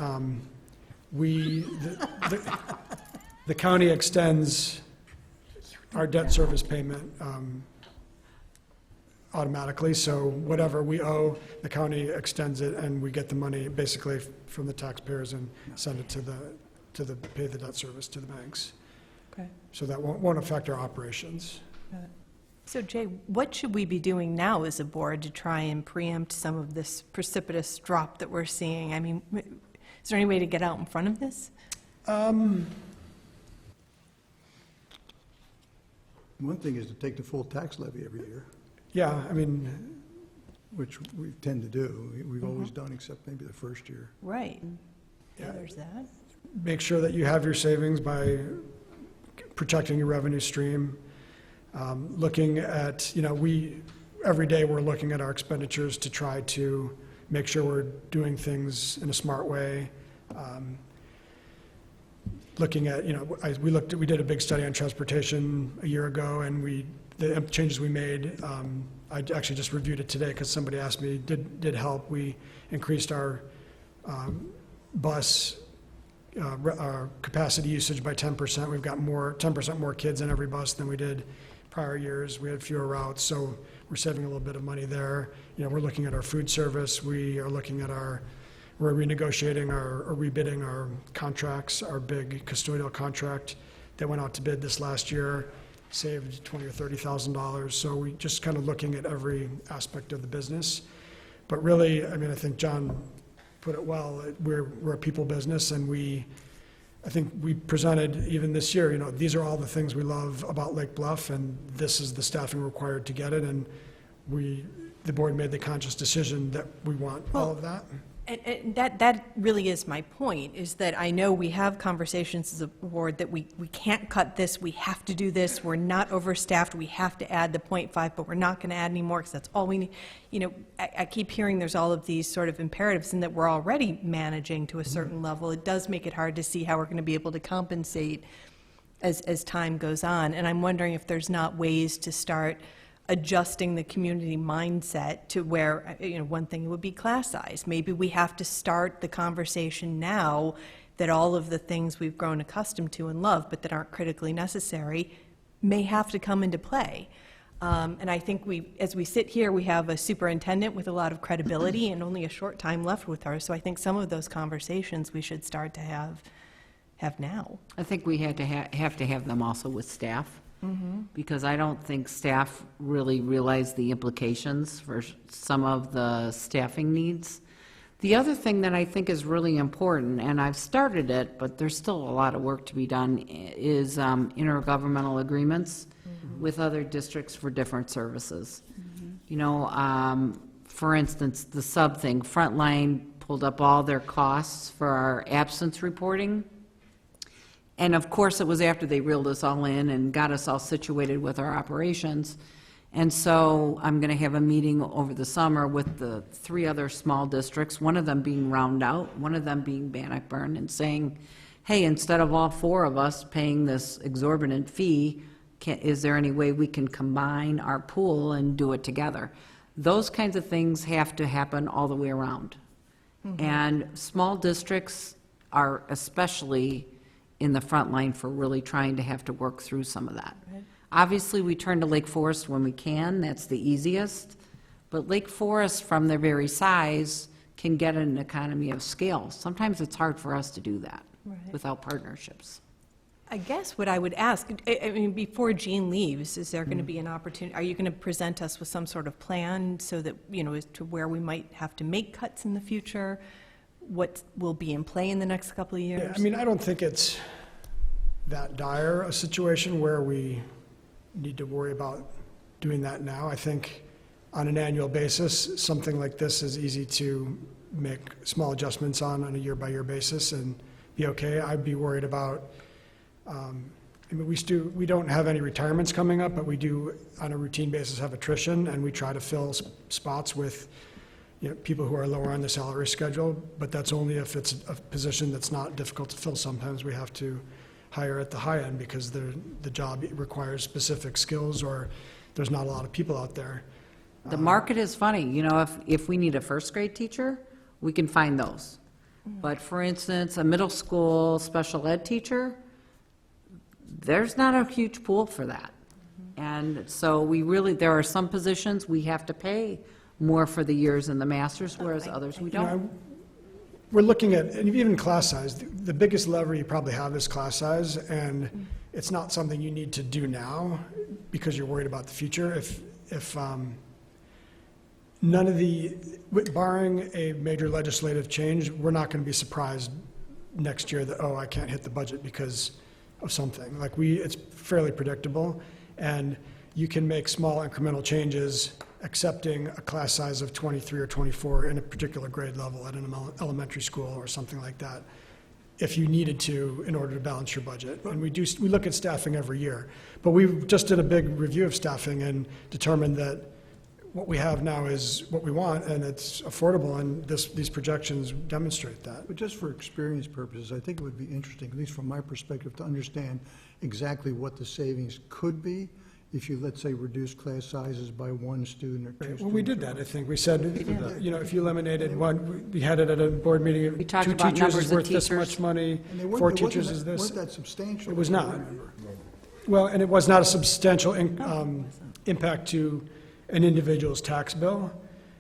the county extends our debt service payment automatically, so whatever we owe, the county extends it, and we get the money basically from the taxpayers and send it to pay the debt service to the banks. Okay. So that won't affect our operations. Got it. So Jay, what should we be doing now as a board to try and preempt some of this precipitous drop that we're seeing? I mean, is there any way to get out in front of this? One thing is to take the full tax levy every year, Yeah, I mean, which we tend to do. We've always done, except maybe the first year. Right. Yeah. Yeah, there's that. make sure that you have your savings by protecting your revenue stream. Looking at, every day we're looking at our expenditures to try to make sure we're doing things in a smart way. Looking at, we did a big study on transportation a year ago, and the changes we made, I actually just reviewed it today because somebody asked me, did help. We increased our bus our capacity usage by 10%. We've got 10% more kids in every bus than we did prior years. We had fewer routes, so we're saving a little bit of money there. We're looking at our food service. We're renegotiating or rebidding our contracts. Our big custodial contract that went out to bid this last year saved $20,000 or $30,000. So we just kind of looking at every aspect of the business. But really, I think John put it well. We're a people business, and I think we presented even this year, these are all the things we love about Lake Bluff, and this is the staffing required to get it. And the board made the conscious decision that we want all of that. And that really is my point, is that I know we have conversations as a board that we can't cut this, we have to do this, we're not overstaffed, we have to add the 0.5, but we're not going to add any more because that's all we need. I keep hearing there's all of these sort of imperatives and that we're already managing to a certain level. It does make it hard to see how we're going to be able to compensate as time goes on. And I'm wondering if there's not ways to start adjusting the community mindset to where, one thing would be class size. Maybe we have to start the conversation now that all of the things we've grown accustomed to and love, but that aren't critically necessary, may have to come into play. And I think as we sit here, we have a superintendent with a lot of credibility and only a short time left with her. So I think some of those conversations we should start to have now. I think we had to have to have them also with staff, because I don't think staff really realize the implications for some of the staffing needs. The other thing that I think is really important, and I've started it, but there's still a lot of work to be done, is intergovernmental agreements with other districts for different services. You know, for instance, the sub thing, Frontline pulled up all their costs for our absence reporting. And of course, it was after they reeled us all in and got us all situated with our operations. And so I'm going to have a meeting over the summer with the 3 other small districts, one of them being Round Out, one of them being Bannockburn, and saying, hey, instead of all 4 of us paying this exorbitant fee, is there any way we can combine our pool and do it together? Those kinds of things have to happen all the way around. And small districts are especially in the front line for really trying to have to work through some of that. Obviously, we turn to Lake Forest when we can, that's the easiest, but Lake Forest, from their very size, can get an economy of scale. Sometimes it's hard for us to do that without partnerships. I guess what I would ask, I mean, before Jean leaves, is there going to be an opportunity, are you going to present us with some sort of plan so that, you know, as to where we might have to make cuts in the future? What will be in play in the next couple of years? Yeah, I mean, I don't think it's that dire a situation where we need to worry about doing that now. I think on an annual basis, something like this is easy to make small adjustments on a year-by-year basis and be okay. I'd be worried about, I mean, we don't have any retirements coming up, but we do, on a routine basis, have attrition, and we try to fill spots with, you know, people who are lower on the salary schedule, but that's only if it's a position that's not difficult to fill. Sometimes we have to hire at the high end because the job requires specific skills or there's not a lot of people out there. The market is funny, you know, if we need a first grade teacher, we can find those. But for instance, a middle school special ed teacher, there's not a huge pool for that. And so there are some positions we have to pay more for the years in the masters, whereas others we don't. We're looking at, and even class size, the biggest lever you probably have is class size, and it's not something you need to do now because you're worried about the future. If none of barring a major legislative change, we're not going to be surprised next year that, oh, I can't hit the budget because of something. Like it's fairly predictable, and you can make small incremental changes accepting a class size of 23 or 24 in a particular grade level at an elementary school or something like that, if you needed to in order to balance your budget. And we look at staffing every year. But we just did a big review of staffing and determined that what we have now is what we want, and it's affordable, and these projections demonstrate that. But just for experience purposes, I think it would be interesting, at least from my perspective, to understand exactly what the savings could be if you, let's say, reduce class sizes by 1 student or 2 students. Well, we did that, I think. We said, you know, if you eliminated one, we had it at a board meeting. We talked 2 about teachers numbers is of worth this teachers. much money, And they 4 teachers is this. weren't that substantial. It was as I not. remember. Well, and it was not a substantial impact to an individual's tax bill.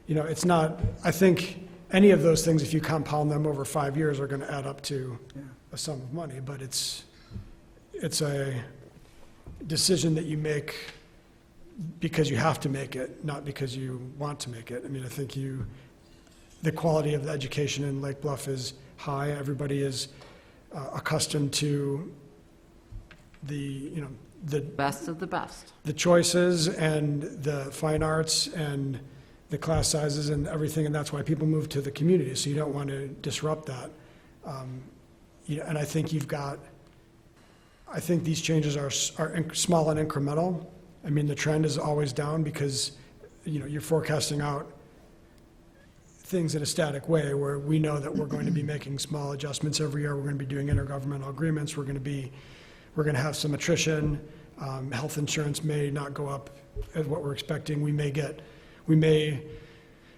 You know, it's not, I think any of those things, if you compound them over 5 years, are going to add up to a sum of money, but it's a decision that you make because you have to make it, not because you want to make it. I mean, I think the quality of the education in Lake Bluff is high. Everybody is accustomed to the Best of the best. the choices and the fine arts and the class sizes and everything, and that's why people move to the community, so you don't want to disrupt that. And I think I think these changes are small and incremental. I mean, the trend is always down because, you know, you're forecasting out things in a static way where we know that we're going to be making small adjustments every year. We're going to be doing intergovernmental agreements. We're going to have some attrition. Health insurance may not go up as what we're expecting. We may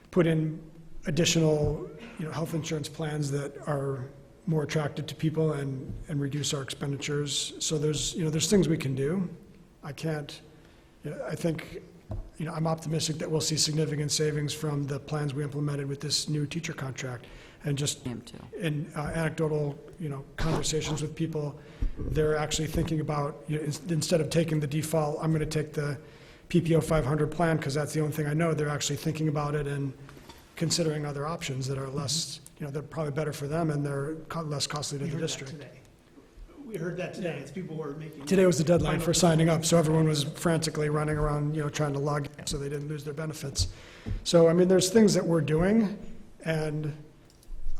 put in additional, you know, health insurance plans that are more attractive to people and reduce our expenditures. So there's things we can do. I can't I think, I'm optimistic that we'll see significant savings from the plans we implemented with this new teacher contract. And just Am too. in anecdotal, conversations with people, they're actually thinking about, instead of taking the default, I'm going to take the PPO 500 plan because that's the only thing I know, they're actually thinking about it and considering other options that are less, they're probably better for them and they're less costly to We the heard that district. today. We heard that today, as people were making. Today was the deadline for signing up, so everyone was frantically running around, trying to log in so they didn't lose their benefits. So, there's things that we're doing, and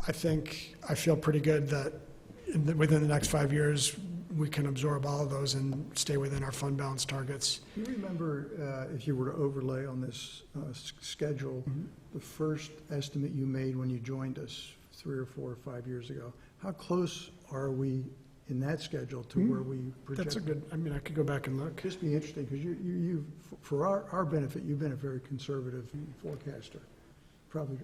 I feel pretty good that within the next 5 years, we can absorb all of those and stay within our fund balance targets. Do you remember, if you were to overlay on this schedule, the first estimate you made when you joined us 3 or 4 or 5 years ago? How close are we in that schedule to where we project? That's a good, I could go back and look. Just be interesting, because you, for our benefit, you've been a very conservative forecaster, probably.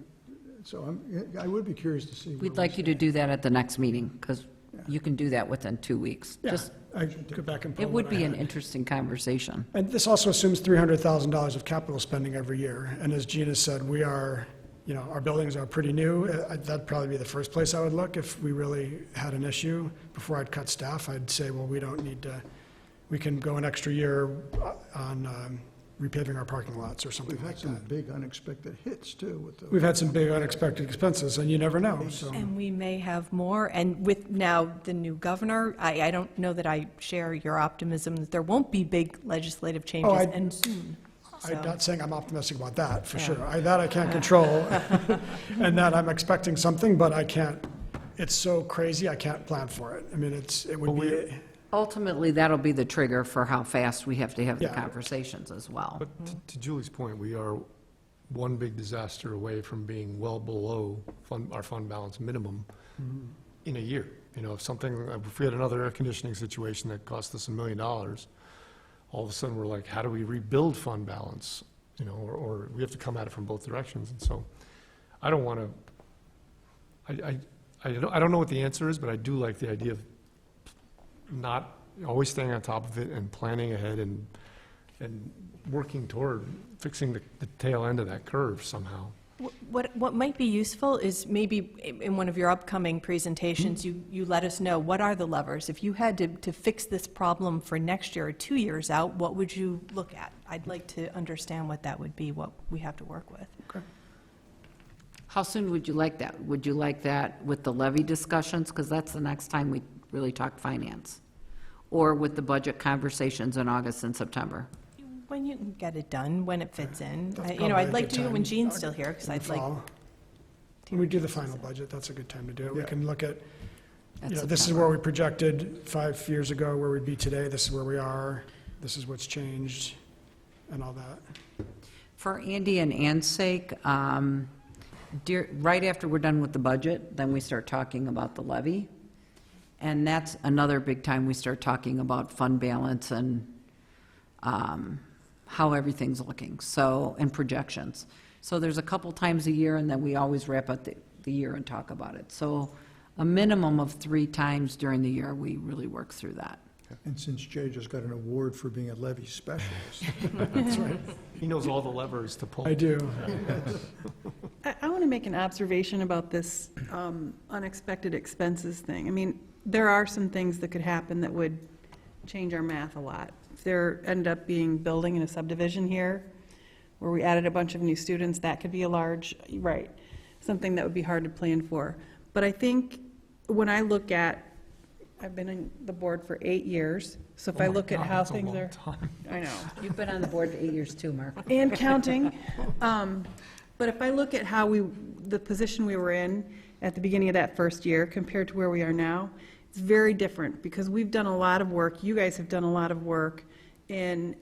So I would be curious to see. We'd like you to do that at the next meeting, because you can do that within 2 weeks. Yeah, Just, I go back and pull it would what I be an had. interesting conversation. And this also assumes $300,000 of capital spending every year. And as Gina said, we are, our buildings are pretty new. That'd probably be the first place I would look if we really had an issue. Before I'd cut staff, I'd say, well, we don't need to, we can go an extra year on repaving our parking lots or something We've had like some that. big unexpected hits, too, with the. We've had some big unexpected expenses, and you never know, so. And we may have more, and with now the new governor, I don't know that I share your optimism that there won't be big legislative changes, I- and soon. I'm So- not saying I'm optimistic about that, for Yeah. sure. That I can't control, and that I'm expecting something, but I can't, it's so crazy, I can't plan for it. It would be, Ultimately, that'll be the trigger for how fast we have to have the Yeah. conversations as well. But to Julie's point, we are one big disaster away from being well below our fund balance minimum in a year. If we had another air conditioning situation that cost us $1 million, all of a sudden we're like, how do we rebuild fund balance? Or we have to come at it from both directions. And so I don't want to, I don't know what the answer is, but I do like the idea of not always staying on top of it and planning ahead and working toward fixing the tail end of that curve somehow. What might be useful is maybe in one of your upcoming presentations, you let us know, what are the levers? If you had to fix this problem for next year or 2 years out, what would you look at? I'd like to understand what that would be, what we have to work with. How soon would you like that? Would you like that with the levy discussions? Because that's the next time we really talk finance. Or with the budget conversations in August and September? When you can get it done, when it fits in. That's I'd probably a like good to do it when time. Jean's still here, because in the I'd like. fall. When we do the final budget, that's a good time to do it. We Yeah. can look at, That's this is September. where we projected 5 years ago, where we'd be today, this is where we are, this is what's changed, and all that. For Andy and Ann's sake, right after we're done with the budget, then we start talking about the levy. And that's another big time we start talking about fund balance and how everything's looking, and projections. So there's a couple times a year, and then we always wrap up the year and talk about it. So a minimum of 3 times during the year, we really work through that. And since Jay just got an award for being a levy specialist, That's right. He knows all the levers to pull. I do. I want to make an observation about this unexpected expenses thing. There are some things that could happen that would change our math a lot. If there ended up being building in a subdivision here, where we added a bunch of new students, that could be a large, right, something that would be hard to plan for. But I think when I look at, I've been in the board for 8 years, so if I look at how things are. I know. You've been on the board for 8 years too, Mark. And counting. But if I look at how the position we were in at the beginning of that first year compared to where we are now, it's very different, because we've done a lot of work, you guys have done a lot of work in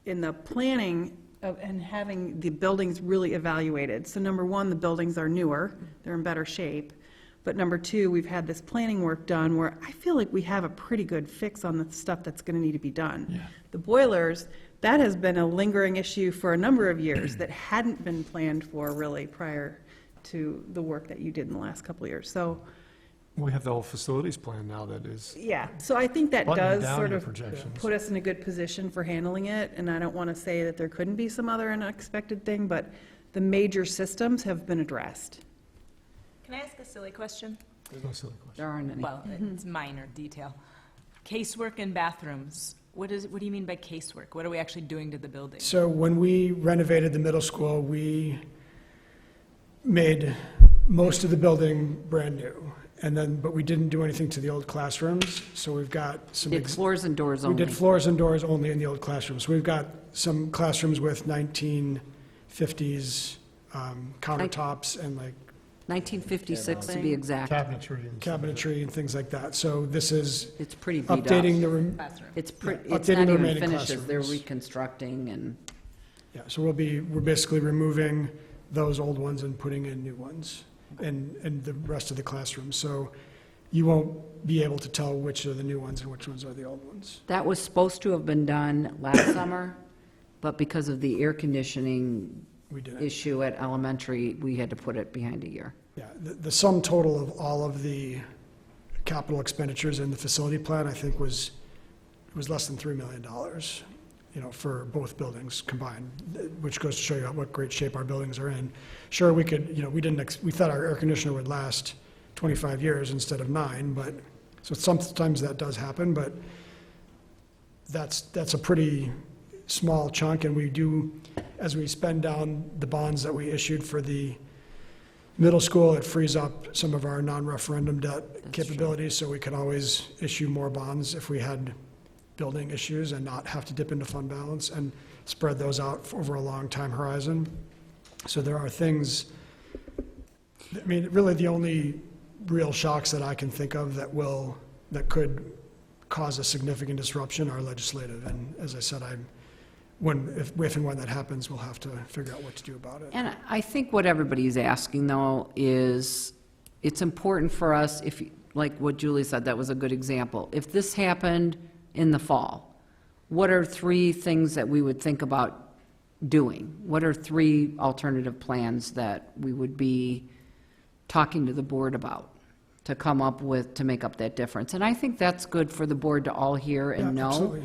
the planning and having the buildings really evaluated. So number one, the buildings are newer, they're in better shape. But number two, we've had this planning work done where I feel like we have a pretty good fix on the stuff that's going to need to be done. Yeah. The boilers, that has been a lingering issue for a number of years that hadn't been planned for really prior to the work that you did in the last couple of years. So We have the whole facilities plan now that is Yeah, so I think that buttoning does down sort your of projections. put us in a good position for handling it, and I don't want to say that there couldn't be some other unexpected thing, but the major systems have been addressed. Can I ask a silly question? There's no silly question. There aren't any. Well, it's minor detail. Casework in bathrooms. What do you mean by casework? What are we actually doing to the building? So when we renovated the middle school, we made most of the building brand new. And then, but we didn't do anything to the old classrooms, so we've got some. Did floors and doors We only. did floors and doors only in the old classrooms. We've got some classrooms with 1950s countertops and like 1956 to be exact. Cabinetry and stuff. cabinetry and things like that. So this is It's pretty beat up. updating the, Classroom. It's Yeah, it's updating not the even remaining finished, they're classrooms. reconstructing and, yeah, so we're basically removing those old ones and putting in new ones in the rest of the classrooms. So you won't be able to tell which are the new ones and which ones are the old ones. that was supposed to have been done last summer, but because of the air conditioning We did it. issue at elementary, we had to put it behind a year. Yeah, the sum total of all of the capital expenditures in the facility plan, I think, was less than $3 million, for both buildings combined, which goes to show you what great shape our buildings are in. Sure, we could, we thought our air conditioner would last 25 years instead of 9, but, so sometimes that does happen, but that's a pretty small chunk, and we do, as we spend down the bonds that we issued for the middle school, it frees up some of our non-referendum debt capabilities, so we can always issue more bonds if we had building issues and not have to dip into fund balance and spread those out over a long time horizon. So there are things, really the only real shocks that I can think of that could cause a significant disruption are legislative. And as I said, if and when that happens, we'll have to figure out what to do about it. And I think what everybody's asking, though, is it's important for us, like what Julie said, that was a good example. If this happened in the fall, what are 3 things that we would think about doing? What are 3 alternative plans that we would be talking to the board about to come up with, to make up that difference? And I think that's good for the board to all hear and Yeah, know absolutely.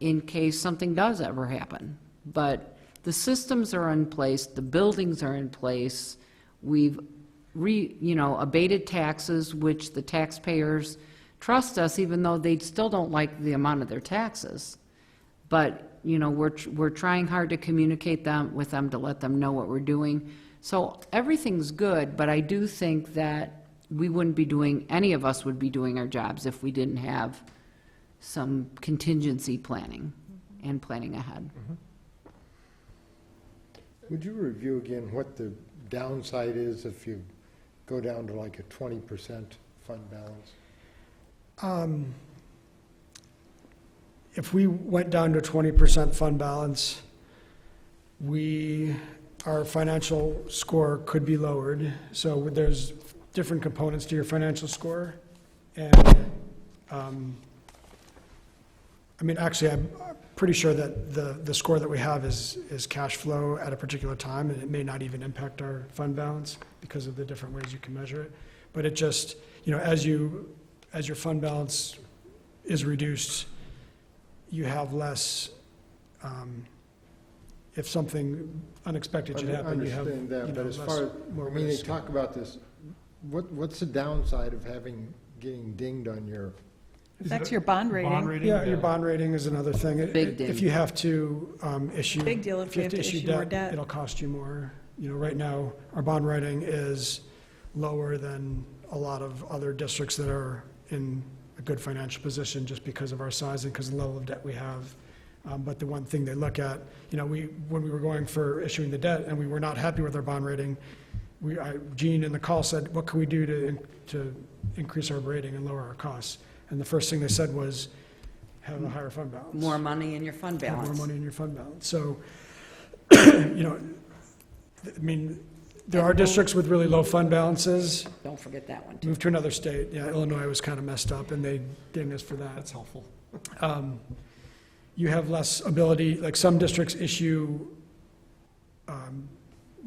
in case something does ever happen. But the systems are in place, the buildings are in place, we've abated taxes, which the taxpayers trust us, even though they still don't like the amount of their taxes. But, we're trying hard to communicate with them to let them know what we're doing. So everything's good, but I do think that any of us would be doing our jobs if we didn't have some contingency planning and planning ahead. Would you review again what the downside is if you go down to like a 20% fund balance? If we went down to 20% fund balance, our financial score could be lowered. So there's different components to your financial score. And, actually, I'm pretty sure that the score that we have is cash flow at a particular time, and it may not even impact our fund balance because of the different ways you can measure it. But it just, as your fund balance is reduced, you have less, if something unexpected should happen, you have, Understand that, but as less- far as, more they risk. talk about this, what's the downside of getting dinged on your, That's your bond rating. Yeah, your bond rating is another thing. Big ding. If you have to issue. Big deal if you have to issue more debt. It'll cost you more. Right now, our bond rating is lower than a lot of other districts that are in a good financial position just because of our size and because of the level of debt we have. But the one thing they look at, when we were going for issuing the debt and we were not happy with our bond rating, Gene in the call said, what can we do to increase our rating and lower our costs? And the first thing they said was, have a higher fund balance. More money in your fund Have balance. more money in your fund balance. So, there are districts with really low fund balances. Don't forget that one, too. Move to another state. Yeah, Illinois was kind of messed up, and they dinged us for that. That's helpful. You have less ability, like some districts issue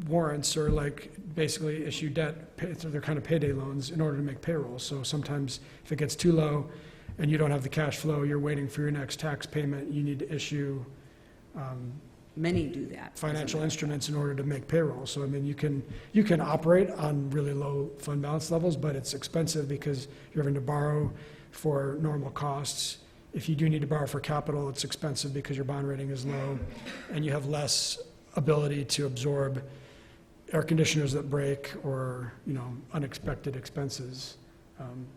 warrants or like basically issue debt, so they're kind of payday loans in order to make payroll. So sometimes if it gets too low and you don't have the cash flow, you're waiting for your next tax payment, you need to issue Many do that. financial instruments in order to make payroll. So I mean, you can operate on really low fund balance levels, but it's expensive because you're having to borrow for normal costs. If you do need to borrow for capital, it's expensive because your bond rating is low, and you have less ability to absorb air conditioners that break or, unexpected expenses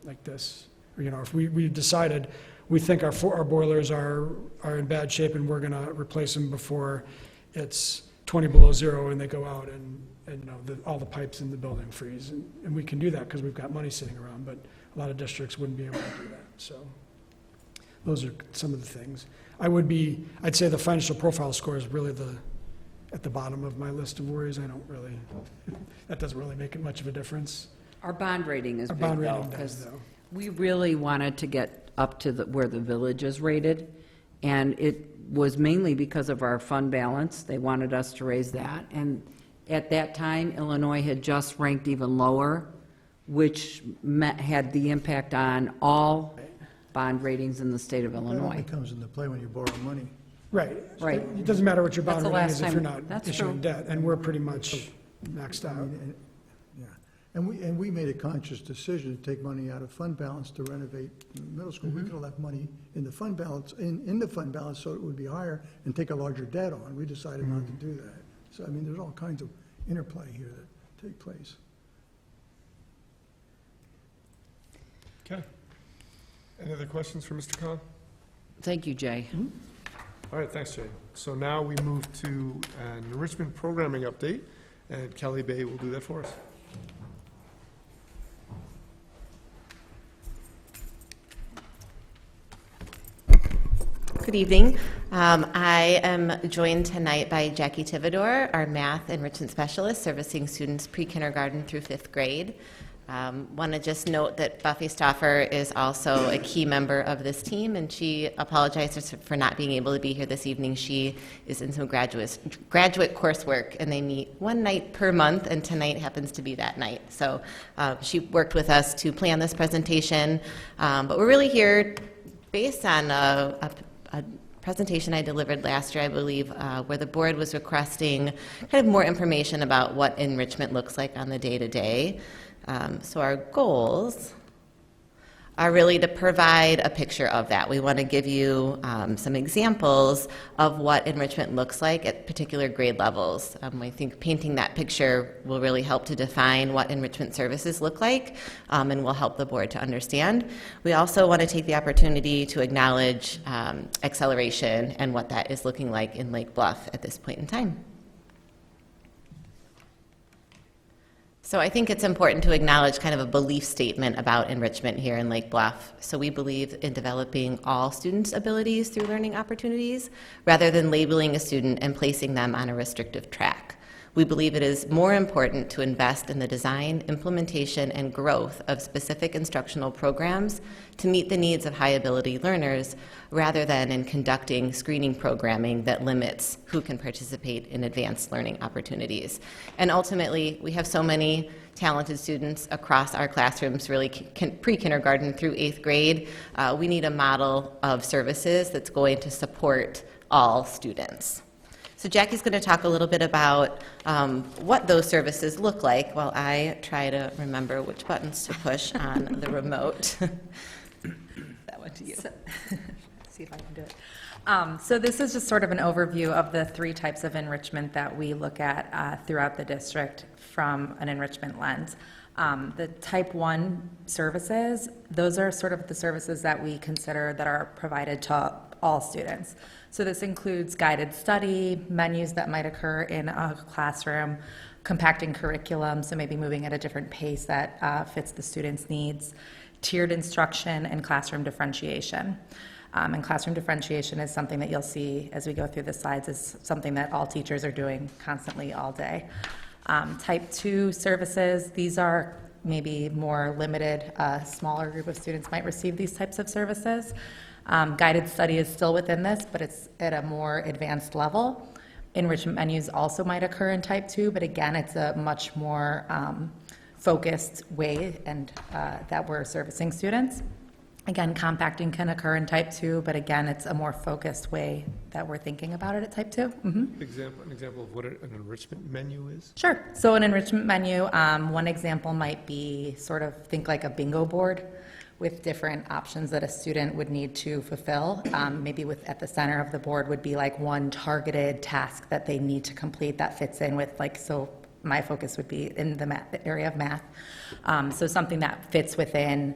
like this. Or, if we decided we think our boilers are in bad shape and we're going to replace them before it's 20 below zero and they go out and all the pipes in the building freeze. And we can do that because we've got money sitting around, but a lot of districts wouldn't be able to do that. So those are some of the things. I'd say the financial profile score is really at the bottom of my list of worries. That doesn't really make much of a difference. Our bond rating is Our big, bond though, rating does, because though. we really wanted to get up to where the village is rated, and it was mainly because of our fund balance. They wanted us to raise that, and at that time, Illinois had just ranked even lower, which had the impact on all bond ratings in the state of That only Illinois. comes into play when you borrow money. Right. Right. It doesn't matter what your That's bond the rating last is if time- you're not that's issuing true. debt, and we're pretty much maxed I out. mean, yeah. And we made a conscious decision to take money out of fund balance to renovate the middle school. We could have left money in the fund balance, in the fund balance, so it would be higher and take a larger debt on. We decided not to do that. So, I mean, there's all kinds of interplay here that take place. Okay. Any other questions for Mr. Khan? Thank you, Jay. All right, thanks, Jay. So now we move to an enrichment programming update, and Kelly Bay will do that for us. Good evening. I am joined tonight by Jackie Tivador, our math enrichment specialist servicing students pre-kindergarten through fifth grade. Want to just note that Buffy Stauffer is also a key member of this team, and she apologizes for not being able to be here this evening. She is in some graduate coursework, and they meet one night per month, and tonight happens to be that night. So she worked with us to plan this presentation, but we're really here based on a presentation I delivered last year, I believe, where the board was requesting kind of more information about what enrichment looks like on the day-to-day. So our goals are really to provide a picture of that. We want to give you some examples of what enrichment looks like at particular grade levels. I think painting that picture will really help to define what enrichment services look like and will help the board to understand. We also want to take the opportunity to acknowledge acceleration and what that is looking like in Lake Bluff at this point in time. So I think it's important to acknowledge kind of a belief statement about enrichment here in Lake Bluff. So we believe in developing all students' abilities through learning opportunities rather than labeling a student and placing them on a restrictive track. We believe it is more important to invest in the design, implementation, and growth of specific instructional programs to meet the needs of high-ability learners rather than in conducting screening programming that limits who can participate in advanced learning opportunities. And ultimately, we have so many talented students across our classrooms, really pre-kindergarten through 8th grade. We need a model of services that's going to support all students. So Jackie's going to talk a little bit about what those services look like while I try to remember which buttons to push on the remote. That one to you. See if I can do it. So this is just sort of an overview of the three types of enrichment that we look at throughout the district from an enrichment lens. The type 1 services, those are sort of the services that we consider that are provided to all students. So this includes guided study, menus that might occur in a classroom, compacting curriculum, so maybe moving at a different pace that fits the students' needs, tiered instruction, and classroom differentiation. And classroom differentiation is something that you'll see as we go through the slides is something that all teachers are doing constantly all day. Type 2 services, these are maybe more limited, a smaller group of students might receive these types of services. Guided study is still within this, but it's at a more advanced level. Enrichment menus also might occur in type 2, but again, it's a much more focused way and that we're servicing students. Again, compacting can occur in type 2, but again, it's a more focused way that we're thinking about it at type 2. An example of what an enrichment menu is? Sure. So an enrichment menu, one example might be sort of think like a bingo board with different options that a student would need to fulfill. Maybe at the center of the board would be like one targeted task that they need to complete that fits in with like, so my focus would be in the area of math. So something that fits within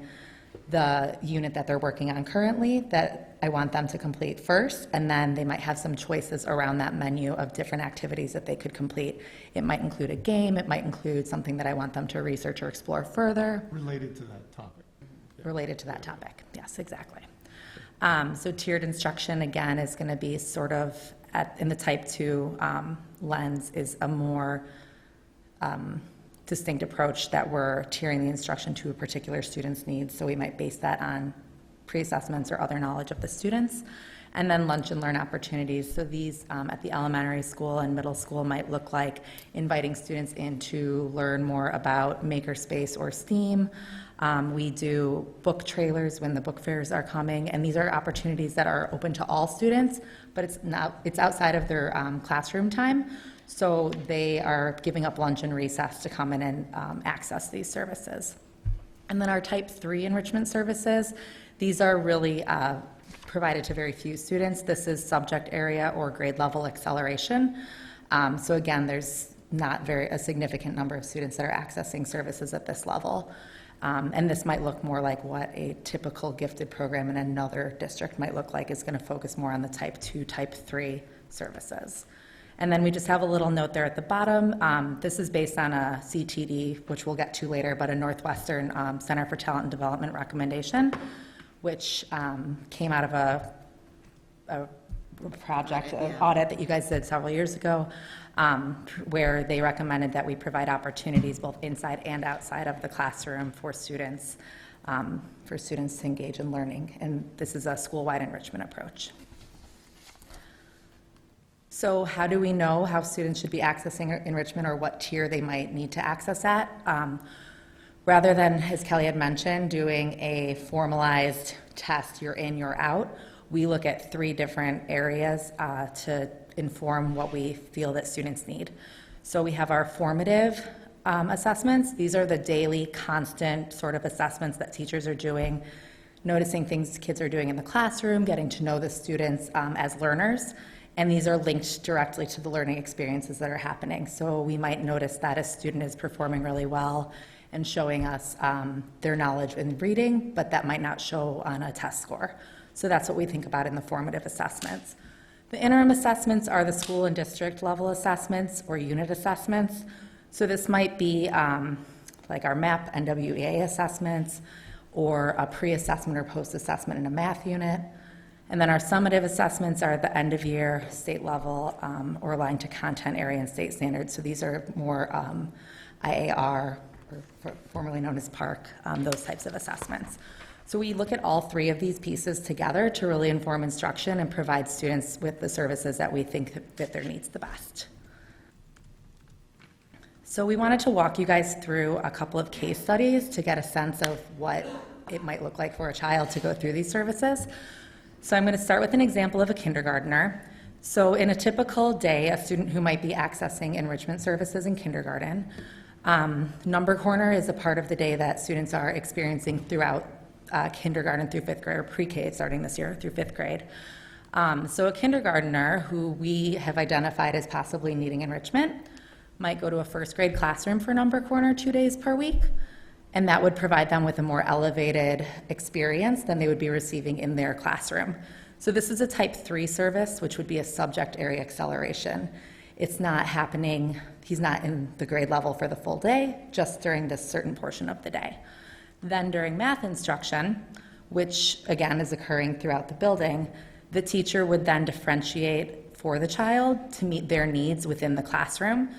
the unit that they're working on currently that I want them to complete first, and then they might have some choices around that menu of different activities that they could complete. It might include a game, it might include something that I want them to research or explore further. Related to that topic. Related to that topic, yes, exactly. So tiered instruction, again, is going to be sort of, in the type 2 lens, is a more distinct approach that we're tiering the instruction to a particular student's needs. So we might base that on pre-assessments or other knowledge of the students. And then lunch and learn opportunities. So these at the elementary school and middle school might look like inviting students in to learn more about makerspace or STEAM. We do book trailers when the book fairs are coming, and these are opportunities that are open to all students, but it's outside of their classroom time. So they are giving up lunch and recess to come in and access these services. And then our type 3 enrichment services, these are really provided to very few students. This is subject area or grade level acceleration. So again, there's not a significant number of students that are accessing services at this level. And this might look more like what a typical gifted program in another district might look like. Is going to focus more on the type 2, type 3 services. And then we just have a little note there at the bottom. This is based on a CTD, which we'll get to later, but a Northwestern Center for Talent and Development recommendation, which came out of a project, an audit that you guys did several years ago, where they recommended that we provide opportunities both inside and outside of the classroom for students to engage in learning. And this is a school-wide enrichment approach. So how do we know how students should be accessing enrichment or what tier they might need to access at? Rather than, as Kelly had mentioned, doing a formalized test, you're in, you're out, we look at 3 different areas to inform what we feel that students need. So we have our formative assessments. These are the daily, constant sort of assessments that teachers are doing, noticing things kids are doing in the classroom, getting to know the students as learners. And these are linked directly to the learning experiences that are happening. So we might notice that a student is performing really well and showing us their knowledge in reading, but that might not show on a test score. So that's what we think about in the formative assessments. The interim assessments are the school and district level assessments or unit assessments. So this might be like our MAP, NWEA assessments, or a pre-assessment or post-assessment in a math unit. And then our summative assessments are at the end of year, state level, or aligned to content area and state standards. So these are more IAR, or formerly known as PARC, those types of assessments. So we look at all 3 of these pieces together to really inform instruction and provide students with the services that we think fit their needs the best. So we wanted to walk you guys through a couple of case studies to get a sense of what it might look like for a child to go through these services. So I'm going to start with an example of a kindergartner. So in a typical day, a student who might be accessing enrichment services in kindergarten, Number Corner is a part of the day that students are experiencing throughout kindergarten through 5th grade, or pre-K starting this year through 5th grade. So a kindergartner who we have identified as possibly needing enrichment might go to a 1st grade classroom for Number Corner 2 days per week, and that would provide them with a more elevated experience than they would be receiving in their classroom. So this is a type 3 service, which would be a subject area acceleration. It's not happening, he's not in the grade level for the full day, just during this certain portion of the day. Then during math instruction, which again is occurring throughout the building, the teacher would then differentiate for the child to meet their needs within the classroom.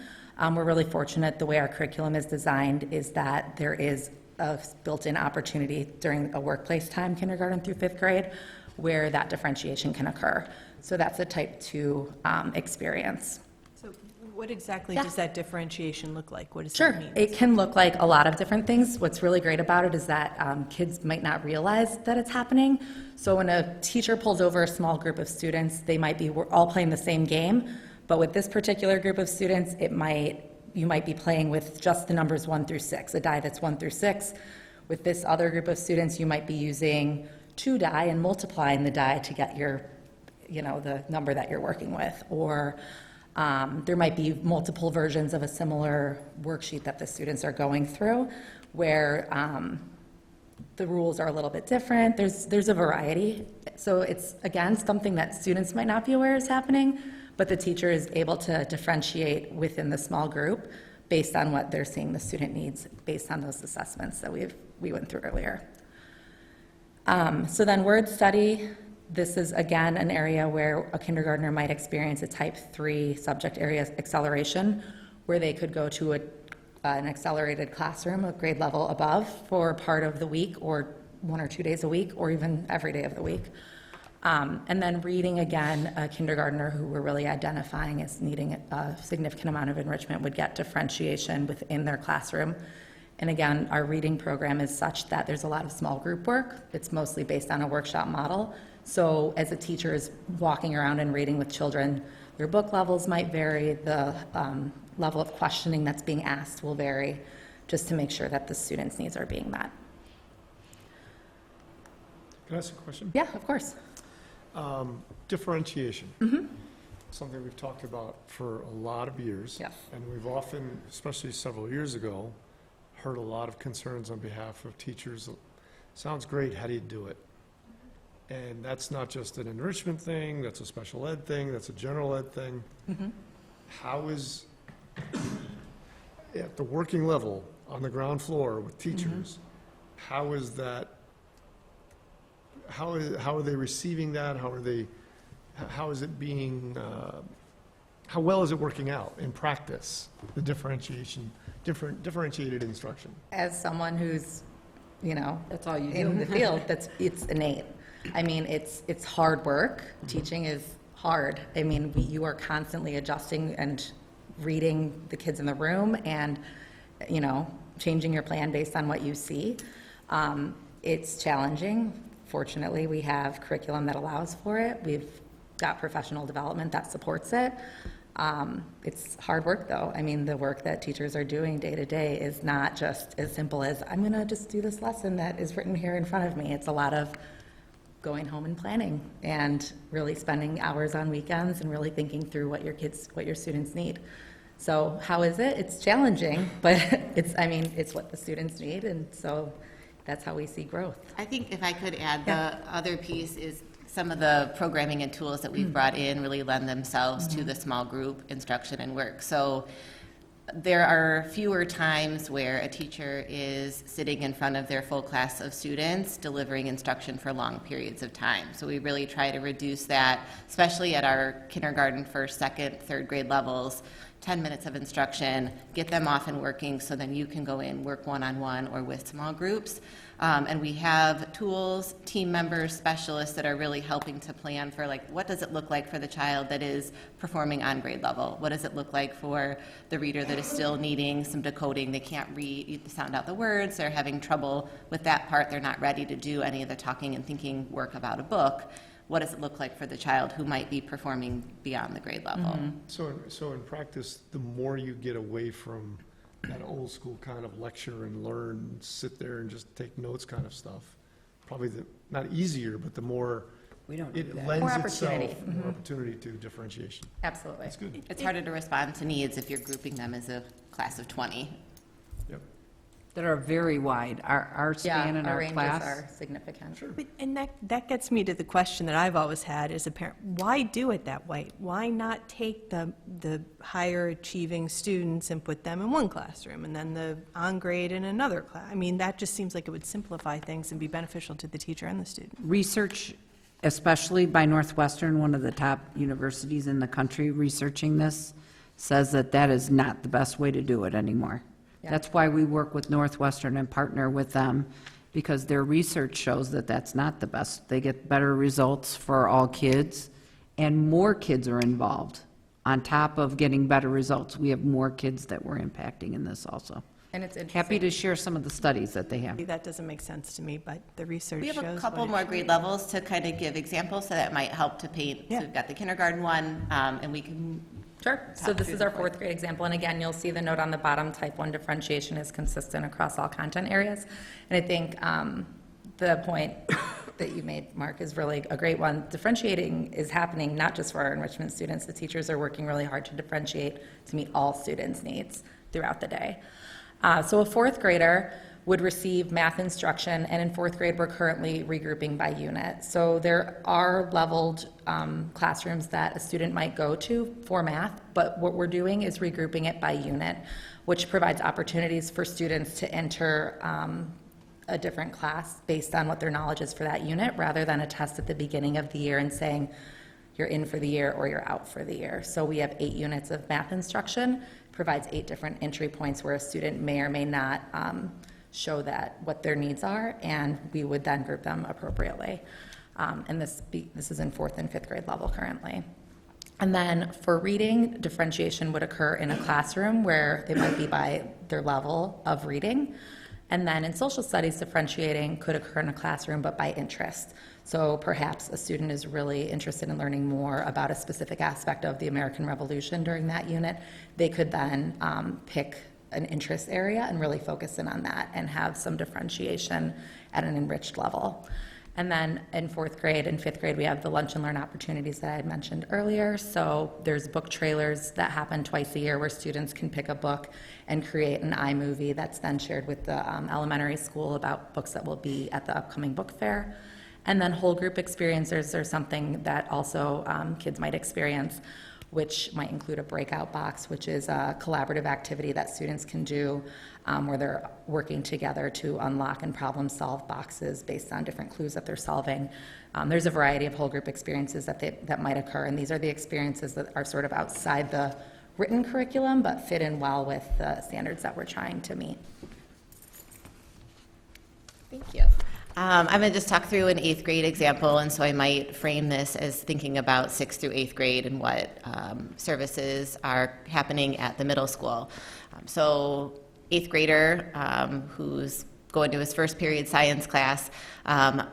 We're really fortunate the way our curriculum is designed is that there is a built-in opportunity during a workplace time, kindergarten through 5th grade, where that differentiation can occur. So that's a type 2 experience. What exactly Yeah. does that differentiation look like? What does Sure, that mean? it can look like a lot of different things. What's really great about it is that kids might not realize that it's happening. So when a teacher pulls over a small group of students, they might be all playing the same game, but with this particular group of students, you might be playing with just the numbers 1 through 6, a die that's 1 through 6. With this other group of students, you might be using 2 die and multiplying the die to get the number that you're working with. Or there might be multiple versions of a similar worksheet that the students are going through where the rules are a little bit different. There's a variety. So it's, again, something that students might not be aware is happening, but the teacher is able to differentiate within the small group based on what they're seeing the student needs, based on those assessments that we went through earlier. So then word study, this is again an area where a kindergartner might experience a type 3 subject area acceleration, where they could go to an accelerated classroom, a grade level above, for part of the week, or 1 or 2 days a week, or even every day of the week. And then reading, again, a kindergartner who we're really identifying as needing a significant amount of enrichment would get differentiation within their classroom. And again, our reading program is such that there's a lot of small group work. It's mostly based on a workshop model. So as a teacher is walking around and reading with children, their book levels might vary, the level of questioning that's being asked will vary, just to make sure that the students' needs are being met. Can I ask a question? Yeah, of course. Differentiation. Something we've talked about for a lot of years. Yes. And we've often, especially several years ago, heard a lot of concerns on behalf of teachers. Sounds great, how do you do it? And that's not just an enrichment thing, that's a special ed thing, that's a general ed thing. How is, at the working level, on the ground floor with teachers, how is that, how are they receiving that? How is it being, how well is it working out in practice, the differentiated instruction? As someone who's, That's all you in do. the field, it's innate. I mean, it's hard work. Teaching is hard. I mean, you are constantly adjusting and reading the kids in the room and, changing your plan based on what you see. It's challenging. Fortunately, we have curriculum that allows for it. We've got professional development that supports it. It's hard work, though. I mean, the work that teachers are doing day to day is not just as simple as, I'm going to just do this lesson that is written here in front of me. It's a lot of going home and planning and really spending hours on weekends and really thinking through what your students need. So how is it? It's challenging, but it's what the students need, and so that's how we see growth. I think if I could add, the other piece is some of the programming and tools that we've brought in really lend themselves to the small group instruction and work. So there are fewer times where a teacher is sitting in front of their full class of students delivering instruction for long periods of time. So we really try to reduce that, especially at our kindergarten, first, second, third grade levels. 10 minutes of instruction, get them off and working, so then you can go in, work one-on-one or with small groups. And we have tools, team members, specialists that are really helping to plan for, like, what does it look like for the child that is performing on grade level? What does it look like for the reader that is still needing some decoding? They can't sound out the words, they're having trouble with that part, they're not ready to do any of the talking and thinking work about a book. What does it look like for the child who might be performing beyond the grade level? So in practice, the more you get away from that old school kind of lecture and learn, sit there and just take notes kind of stuff, probably not easier, but the more We don't do it that. lends More itself, opportunity. more opportunity to differentiation. Absolutely. That's good. It's harder to respond to needs if you're grouping them as a class of 20. Yep. That are very wide. Our span in our our ranges class. are significant. And that gets me to the question that I've always had as a parent. Why do it that way? Why not take the higher achieving students and put them in one classroom and then the on grade in another class? I mean, that just seems like it would simplify things and be beneficial to the teacher and the student. Research, especially by Northwestern, one of the top universities in the country researching this, says that is not the best way to do it anymore. Yeah. That's why we work with Northwestern and partner with them, because their research shows that that's not the best. They get better results for all kids, and more kids are involved. on top of getting better results, we have more kids that we're impacting in this also. And it's interesting. Happy to share some of the studies that they have. That doesn't make sense to me, but the research We shows. have a couple what it more shows. grade levels to kind of give examples, so that might help to paint. Yeah. So we've got the kindergarten one, and we can. Sure. So talk this through is the our point. fourth grade example, and again, you'll see the note on the bottom, type 1 differentiation is consistent across all content areas. And I think the point that you made, Mark, is really a great one. Differentiating is happening not just for our enrichment students. The teachers are working really hard to differentiate to meet all students' needs throughout the day. So a fourth grader would receive math instruction, and in fourth grade, we're currently regrouping by unit. So there are leveled classrooms that a student might go to for math, but what we're doing is regrouping it by unit, which provides opportunities for students to enter a different class based on what their knowledge is for that unit, rather than a test at the beginning of the year and saying you're in for the year or you're out for the year. So we have 8 units of math instruction, provides 8 different entry points where a student may or may not show that what their needs are, and we would then group them appropriately. And this is in 4th and 5th grade level currently. And then for reading, differentiation would occur in a classroom where it might be by their level of reading. And then in social studies, differentiating could occur in a classroom, but by interest. So perhaps a student is really interested in learning more about a specific aspect of the American Revolution during that unit. They could then pick an interest area and really focus in on that and have some differentiation at an enriched level. And then in 4th grade and 5th grade, we have the lunch and learn opportunities that I had mentioned earlier. So there's book trailers that happen twice a year where students can pick a book and create an iMovie that's then shared with the elementary school about books that will be at the upcoming book fair. And then whole group experiences are something that also kids might experience, which might include a breakout box, which is a collaborative activity that students can do where they're working together to unlock and problem solve boxes based on different clues that they're solving. There's a variety of whole group experiences that might occur, and these are the experiences that are sort of outside the written curriculum but fit in well with the standards that we're trying to meet. Thank you. I'm going to just talk through an 8th grade example, and so I might frame this as thinking about 6th through 8th grade and what services are happening at the middle school. So 8th grader who's going to his first period science class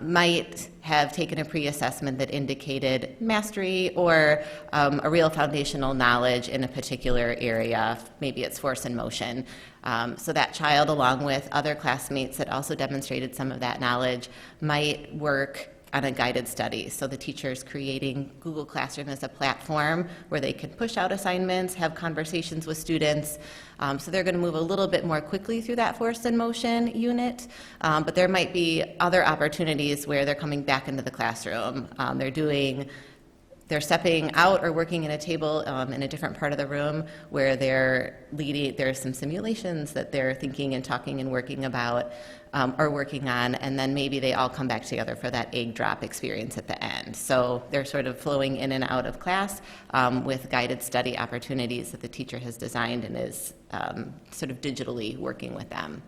might have taken a pre-assessment that indicated mastery or a real foundational knowledge in a particular area. Maybe it's force and motion. So that child, along with other classmates that also demonstrated some of that knowledge, might work on a guided study. So the teacher is creating Google Classroom as a platform where they can push out assignments, have conversations with students. So they're going to move a little bit more quickly through that force and motion unit. But there might be other opportunities where they're coming back into the classroom. They're stepping out or working in a table in a different part of the room where they're leading. There's some simulations that they're thinking and talking and working about or working on, and then maybe they all come back together for that egg drop experience at the end. So they're sort of flowing in and out of class with guided study opportunities that the teacher has designed and is sort of digitally working with them.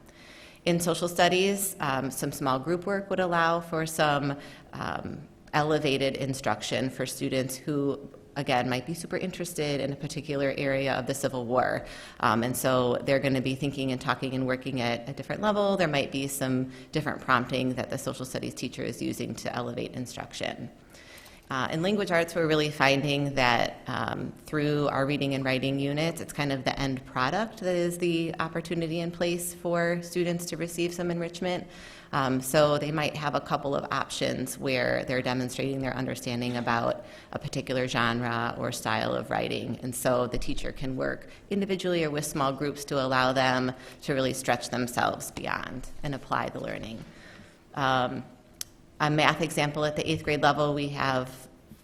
In social studies, some small group work would allow for some elevated instruction for students who, again, might be super interested in a particular area of the Civil War. And so they're going to be thinking and talking and working at a different level. There might be some different prompting that the social studies teacher is using to elevate instruction. In language arts, we're really finding that through our reading and writing units, it's kind of the end product that is the opportunity in place for students to receive some enrichment. So they might have a couple of options where they're demonstrating their understanding about a particular genre or style of writing. And so the teacher can work individually or with small groups to allow them to really stretch themselves beyond and apply the learning. A math example at the 8th grade level, we have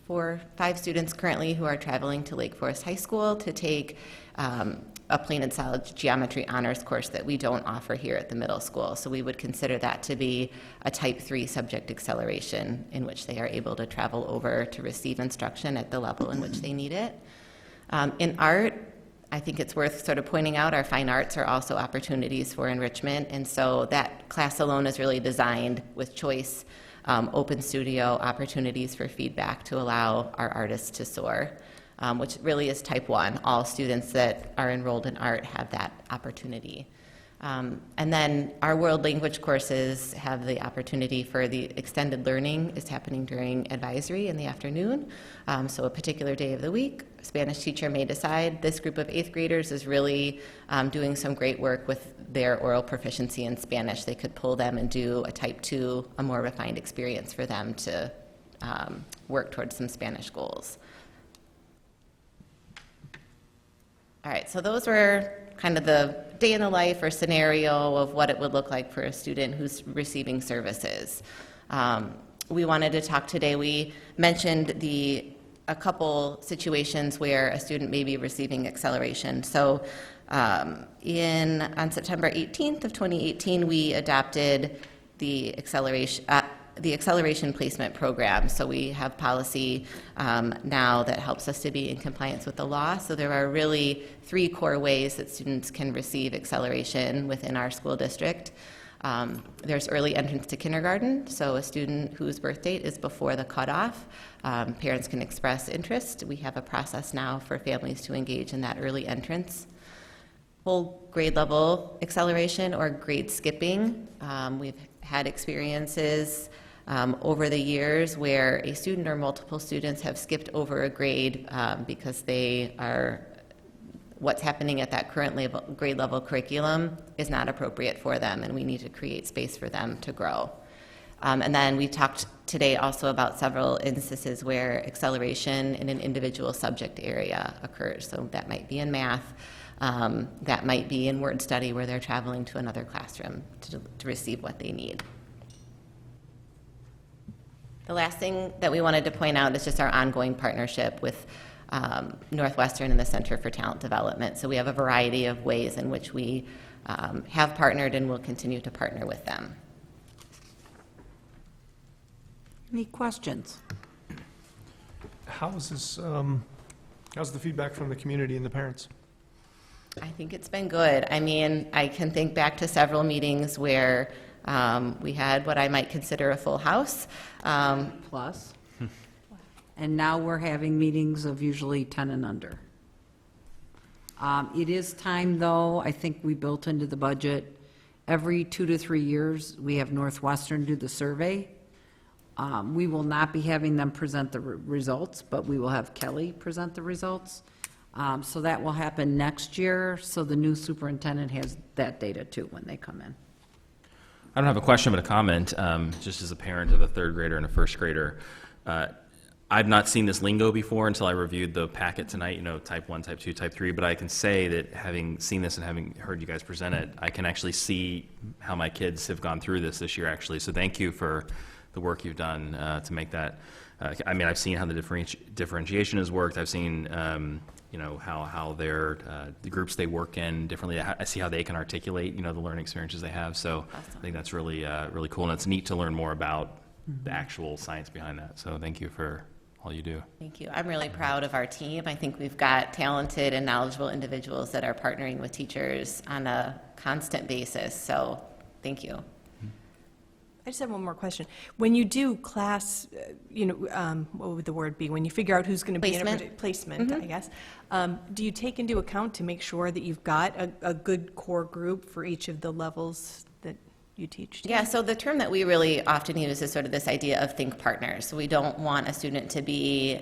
5 students currently who are traveling to Lake Forest High School to take a plain and solid geometry honors course that we don't offer here at the middle school. So we would consider that to be a type 3 subject acceleration in which they are able to travel over to receive instruction at the level in which they need it. In art, I think it's worth sort of pointing out our fine arts are also opportunities for enrichment, and so that class alone is really designed with choice, open studio opportunities for feedback to allow our artists to soar. which really is type 1. All students that are enrolled in art have that opportunity. And then our world language courses have the opportunity for the extended learning is happening during advisory in the afternoon. So a particular day of the week, a Spanish teacher may decide this group of 8th graders is really doing some great work with their oral proficiency in Spanish. They could pull them and do a type 2, a more refined experience for them to work towards some Spanish goals. All right, so those were kind of the day in the life or scenario of what it would look like for a student who's receiving services. We wanted to talk today, we mentioned a couple situations where a student may be receiving acceleration. So on September 18th of 2018, we adopted the acceleration placement program. So we have policy now that helps us to be in compliance with the law. So there are really 3 core ways that students can receive acceleration within our school district. There's early entrance to kindergarten. So a student whose birth date is before the cutoff, parents can express interest. We have a process now for families to engage in that early entrance. Whole grade level acceleration or grade skipping. We've had experiences over the years where a student or multiple students have skipped over a grade because what's happening at that current grade level curriculum is not appropriate for them, and we need to create space for them to grow. And then we talked today also about several instances where acceleration in an individual subject area occurs. So that might be in math, that might be in word study where they're traveling to another classroom to receive what they need. The last thing that we wanted to point out is just our ongoing partnership with Northwestern and the Center for Talent Development. So we have a variety of ways in which we have partnered and will continue to partner with them. Any questions? How's the feedback from the community and the parents? I think it's been good. I mean, I can think back to several meetings where we had what I might consider a full house. Plus. And now we're having meetings of usually 10 and under. It is time, though, I think we built into the budget, every 2 to 3 years, we have Northwestern do the survey. We will not be having them present the results, but we will have Kelly present the results. So that will happen next year, so the new superintendent has that data too when they come in. I don't have a question, but a comment, just as a parent of a 3rd grader and a 1st grader. I've not seen this lingo before until I reviewed the packet tonight, type 1, type 2, type 3, but I can say that having seen this and having heard you guys present it, I can actually see how my kids have gone through this year, actually. So thank you for the work you've done to make that. I've seen how the differentiation has worked. I've seen, how the groups they work in differently. I see how they can articulate, the learning experiences they have. So awesome. I think that's really, really cool, and it's neat to learn more about the actual science behind that. So thank you for all you do. Thank you. I'm really proud of our team. I think we've got talented and knowledgeable individuals that are partnering with teachers on a constant basis. So thank you. I just have one more question. When you do class, what would the word be? When you figure out who's going to be in a placement, I guess, do you take into account to make sure that you've got a good core group for each of the levels that you teach? Yeah, so the term that we really often use is sort of this idea of think partners. So we don't want a student to be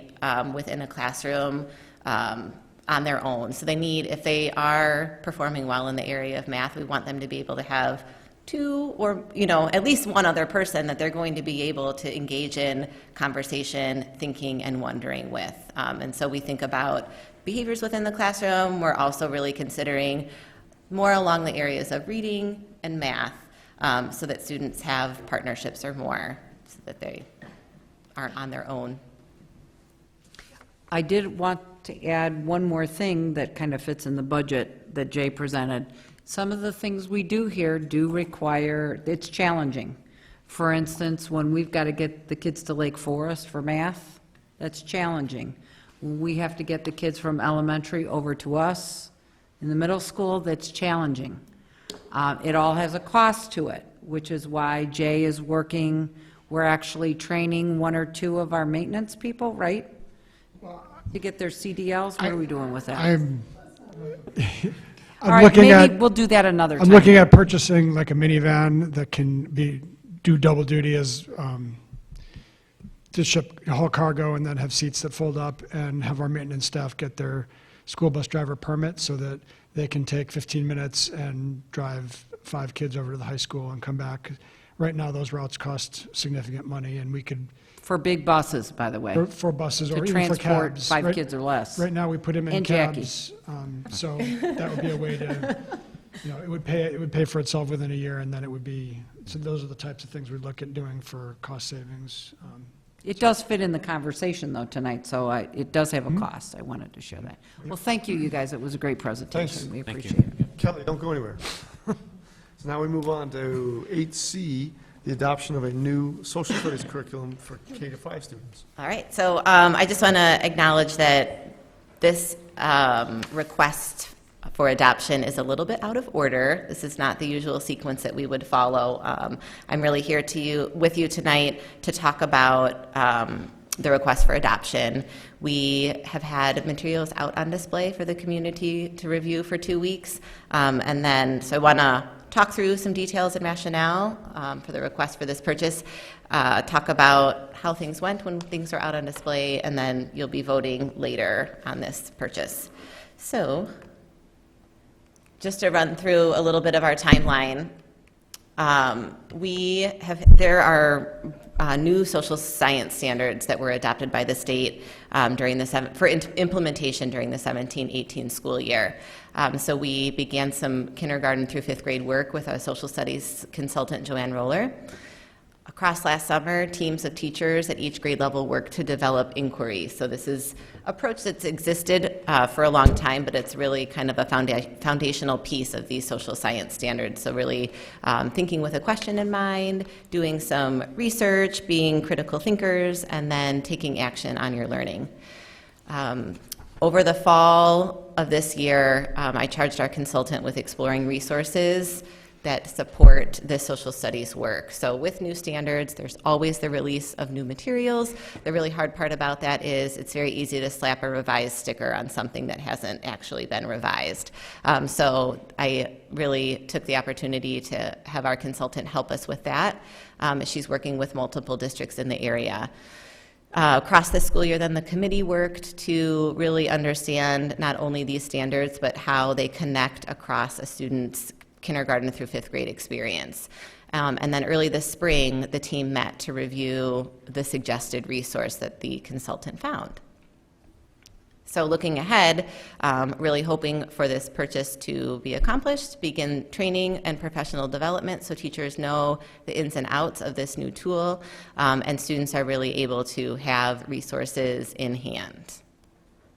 within a classroom on their own. So they need, if they are performing well in the area of math, we want them to be able to have 2 or, at least one other person that they're going to be able to engage in conversation, thinking, and wondering with. And so we think about behaviors within the classroom. We're also really considering more along the areas of reading and math, so that students have partnerships or more, so that they aren't on their own. I did want to add one more thing that kind of fits in the budget that Jay presented. Some of the things we do here do require, it's challenging. For instance, when we've got to get the kids to Lake Forest for math, that's challenging. We have to get the kids from elementary over to us in the middle school, that's challenging. It all has a cost to it, which is why Jay is working. We're actually training 1 or 2 of our maintenance people, right? Well, To get their CDLs? What are we doing with that? I'm All right, looking maybe at, we'll do that another time. I'm looking at purchasing like a minivan that can do double duty as, to ship haul cargo and then have seats that fold up, and have our maintenance staff get their school bus driver permit so that they can take 15 minutes and drive 5 kids over to the high school and come back. Right now, those routes cost significant money, and we could, For big buses, by the way. for buses To or even for transport cabs. 5 Right- kids or less. Right now, we put them in And Jackie. cabs, so that would be a way to, it would pay for itself within a year, and then it would be, so those are the types of things we'd look at doing for cost savings. It does fit in the conversation, though, tonight, so it does have a cost. I wanted to share that. Well, thank you, you guys. It was a great presentation. Thanks. We Thank you. appreciate it. Kelly, don't go anywhere. So now we move on to 8C, the adoption of a new social studies curriculum for K-5 students. All right, so I just want to acknowledge that this request for adoption is a little bit out of order. This is not the usual sequence that we would follow. I'm really here with you tonight to talk about the request for adoption. We have had materials out on display for the community to review for 2 weeks, and then, so I want to talk through some details and rationale for the request for this purchase, talk about how things went when things are out on display, and then you'll be voting later on this purchase. So, just to run through a little bit of our timeline, there are new social science standards that were adopted by the state for implementation during the 17-18 school year. So we began some kindergarten through 5th grade work with our social studies consultant, Joanne Roller. Across last summer, teams of teachers at each grade level worked to develop inquiry. So this is an approach that's existed for a long time, but it's really kind of a foundational piece of these social science standards. So really thinking with a question in mind, doing some research, being critical thinkers, and then taking action on your learning. Over the fall of this year, I charged our consultant with exploring resources that support this social studies work. So with new standards, there's always the release of new materials. The really hard part about that is it's very easy to slap a revised sticker on something that hasn't actually been revised. So I really took the opportunity to have our consultant help us with that. She's working with multiple districts in the area. Across the school year, then the committee worked to really understand not only these standards, but how they connect across a student's kindergarten through 5th grade experience. And then early this spring, the team met to review the suggested resource that the consultant found. So looking ahead, really hoping for this purchase to be accomplished, begin training and professional development so teachers know the ins and outs of this new tool, and students are really able to have resources in hand.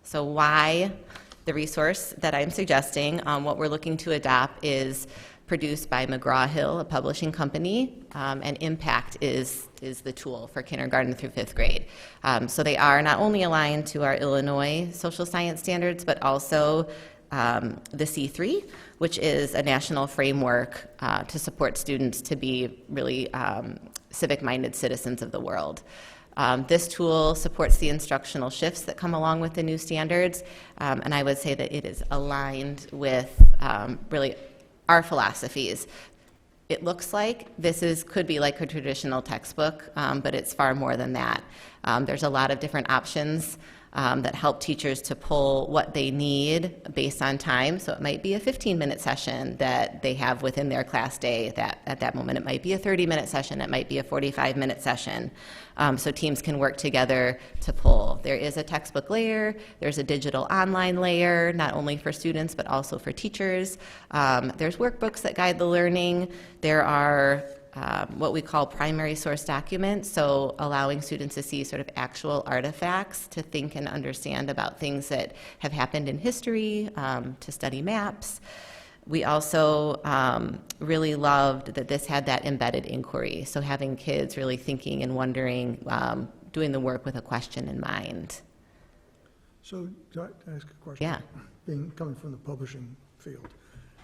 So why the resource that I'm suggesting? What we're looking to adopt is produced by McGraw-Hill, a publishing company, and Impact is the tool for kindergarten through 5th grade. So they are not only aligned to our Illinois social science standards, but also the C3, which is a national framework to support students to be really civic-minded citizens of the world. This tool supports the instructional shifts that come along with the new standards, and I would say that it is aligned with really our philosophies. It looks like could be like a traditional textbook, but it's far more than that. There's a lot of different options that help teachers to pull what they need based on time. So it might be a 15-minute session that they have within their class day. That at that moment, it might be a 30-minute session. It might be a 45-minute session. So teams can work together to pull. There is a textbook layer. There's a digital online layer, not only for students, but also for teachers. There's workbooks that guide the learning. There are what we call primary source documents, so allowing students to see sort of actual artifacts to think and understand about things that have happened in history, to study maps. We also really loved that this had that embedded inquiry, so having kids really thinking and wondering, doing the work with a question in mind. So, can I ask a question? Yeah. Coming from the publishing field,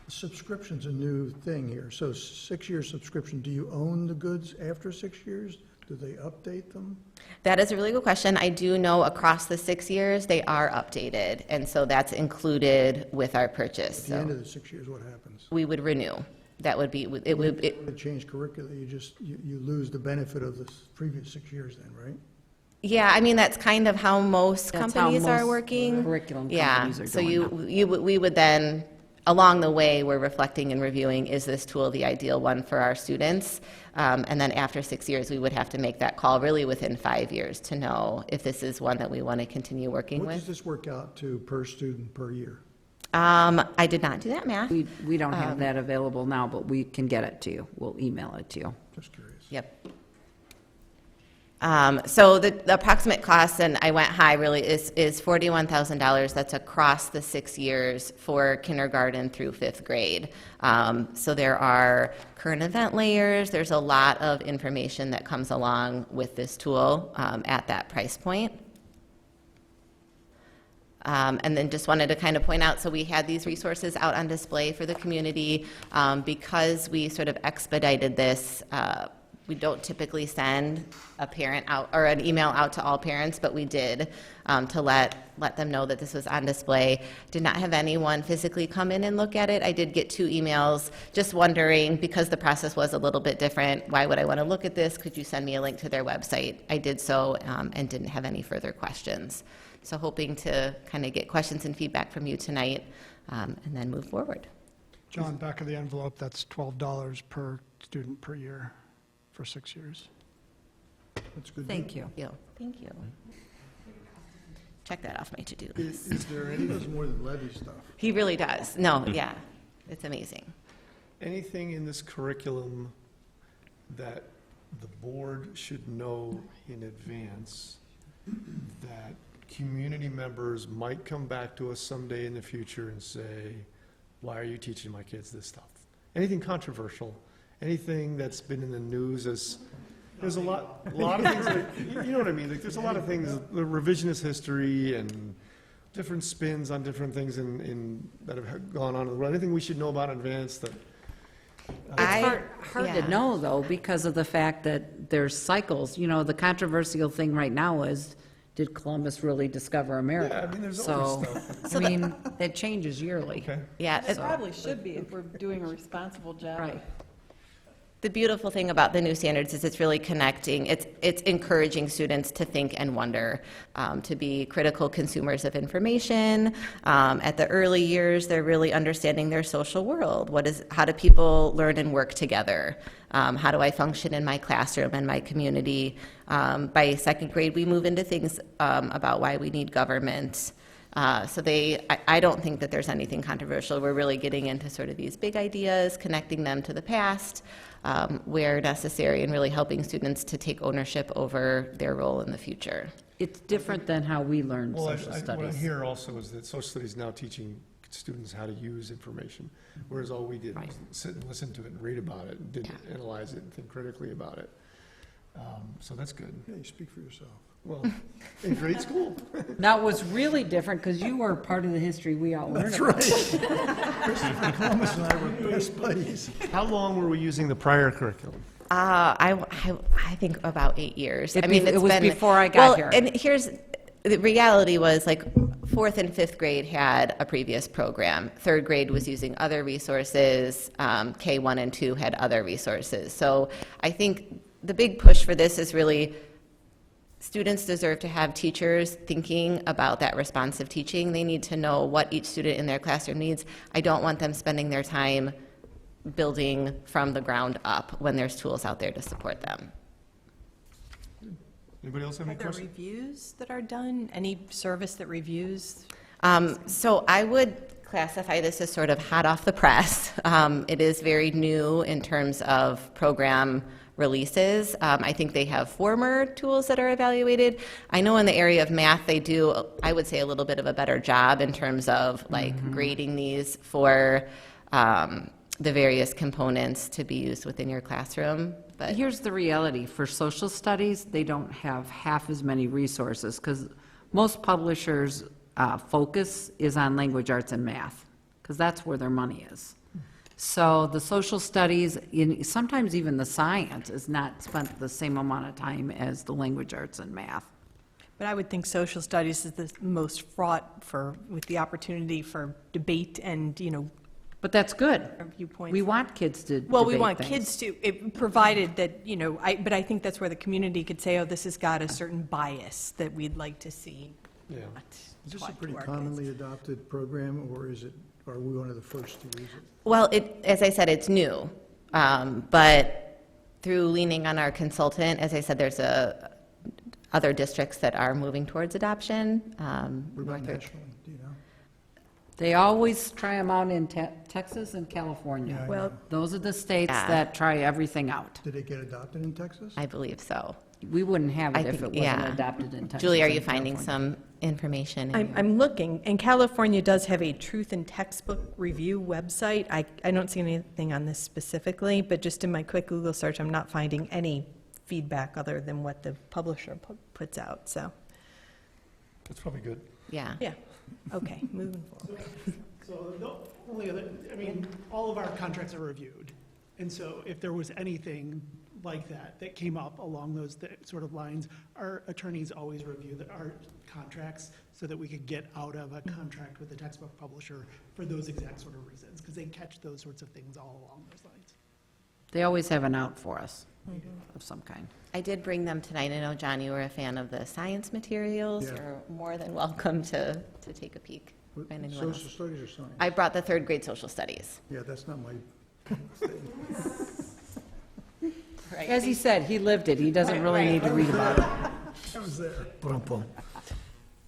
subscription's a new thing here. So 6-year subscription, do you own the goods after 6 years? Do they update them? That is a really good question. I do know across the 6 years, they are updated, and so that's included with our purchase. At the end So of the 6 years, what happens? we would renew. That would be, it would, If it change curricula, you lose the benefit of the previous 6 years then, right? yeah, I mean, that's kind of how most That's how companies are most working. curriculum Yeah, companies are so doing we would then, along the way, we're reflecting and reviewing, is this tool the ideal one for our students? And then after 6 years, we would have to make that call really within 5 years to know if this is one that we want to continue working What does with. this work out to per student per year? I did not do that math. We don't have that available now, but we can get it to you. We'll email it to you. Just curious. Yep. So the approximate cost, and I went high really, is $41,000. That's across the 6 years for kindergarten through 5th grade. So there are current event layers. There's a lot of information that comes along with this tool at that price point. And then just wanted to kind of point out, so we had these resources out on display for the community. Because we sort of expedited this, we don't typically send a parent out or an email out to all parents, but we did to let them know that this was on display. Did not have anyone physically come in and look at it. I did get 2 emails just wondering, because the process was a little bit different, why would I want to look at this? Could you send me a link to their website? I did so and didn't have any further questions. So hoping to kind of get questions and feedback from you tonight and then move forward. John, back of the envelope, that's $12 per student per year for 6 years. That's good. Thank you. Thank you. Check that off my to-do list. Is there any, does more than levy stuff? He really does. No, yeah, it's amazing. Anything in this curriculum that the board should know in advance that community members might come back to us someday in the future and say, why are you teaching my kids this stuff? Anything controversial? Anything that's been in the news as, there's a lot of things that, you know what I mean? Like, there's a lot of things, the revisionist history and different spins on different things that have gone on in the world. Anything we should know about in advance that, It's hard yeah. to know, though, because of the fact that there's cycles. You know, the controversial thing right now is, did Columbus really discover America? Yeah, I mean, there's always So, I mean, it changes yearly. okay? Yeah, It probably should be if we're doing a responsible job. Right. the beautiful thing about the new standards is it's really connecting, it's encouraging students to think and wonder, to be critical consumers of information. At the early years, they're really understanding their social world. How do people learn and work together? How do I function in my classroom and my community? By 2nd grade, we move into things about why we need government. I don't think that there's anything controversial. We're really getting into sort of these big ideas, connecting them to the past, where necessary, and really helping students to take ownership over their role in the future. It's different than how we learned Well, social what I studies. hear also is that social studies is now teaching students how to use information, whereas all we did was sit and listen to it and read about it, and didn't analyze it and think critically about it. So that's good. Yeah, you speak for yourself. Well, in grade school. That was really different, because you were part of the history we all learned about. Christopher Columbus and I were best buddies. How long were we using the prior curriculum? I think about 8 years. It I mean, be- it it's was been, before I got well, here. and the reality was, like, 4th and 5th grade had a previous program. 3rd grade was using other resources. K1 and 2 had other resources. So I think the big push for this is really students deserve to have teachers thinking about that responsive teaching. They need to know what each student in their classroom needs. I don't want them spending their time building from the ground up when there's tools out there to support them. Anybody else have any Are there questions? reviews that are done? Any service that reviews? So I would classify this as sort of hot off the press. It is very new in terms of program releases. I think they have former tools that are evaluated. I know in the area of math, they do, I would say, a little bit of a better job in terms of like grading these for the various components to be used within your classroom. But Here's the reality. For social studies, they don't have half as many resources, because most publishers' focus is on language arts and math, because that's where their money is. So the social studies, sometimes even the science is not spent the same amount of time as the language arts and math. But I would think social studies is the most fraught with the opportunity for debate and, But that's good. viewpoints. We want kids to Well, we debate want things. kids to, provided that, but I think that's where the community could say, oh, this has got a certain bias that we'd like to see. Yeah. not Is this a taught to pretty our kids. commonly adopted program, or are we one of the first to use it? Well, as I said, it's new, but through leaning on our consultant, as I said, there's other districts that are moving towards adoption. What about Northridge. nationally, do you know? They always try them out in Texas and California. Yeah, I Well, know. Those are the states Yeah. that try everything out. Did it get adopted in Texas? I believe so. We wouldn't have I it if it think- wasn't yeah. adopted in Texas. Julie, are you and finding California. some information? in I'm, your- I'm looking, and California does have a truth in textbook review website. I don't see anything on this specifically, but just in my quick Google search, I'm not finding any feedback other than what the publisher puts out, so, That's probably good. Yeah. yeah. Okay, moving forward. So the only other, all of our contracts are reviewed. And so if there was anything like that came up along those sort of lines, our attorneys always review our contracts so that we could get out of a contract with the textbook publisher for those exact sort of reasons, because they catch those sorts of things all along those lines. They always have an out for us of some kind. I did bring them tonight. I know, John, you were a fan of the science materials. Yeah. You're more than welcome to take a peek. What- And anyone else. Social studies or science? I brought the third grade social studies. Yeah, that's not my, As he said, he lived it. He doesn't really need to read about it. I was there. Ba-dum-bum.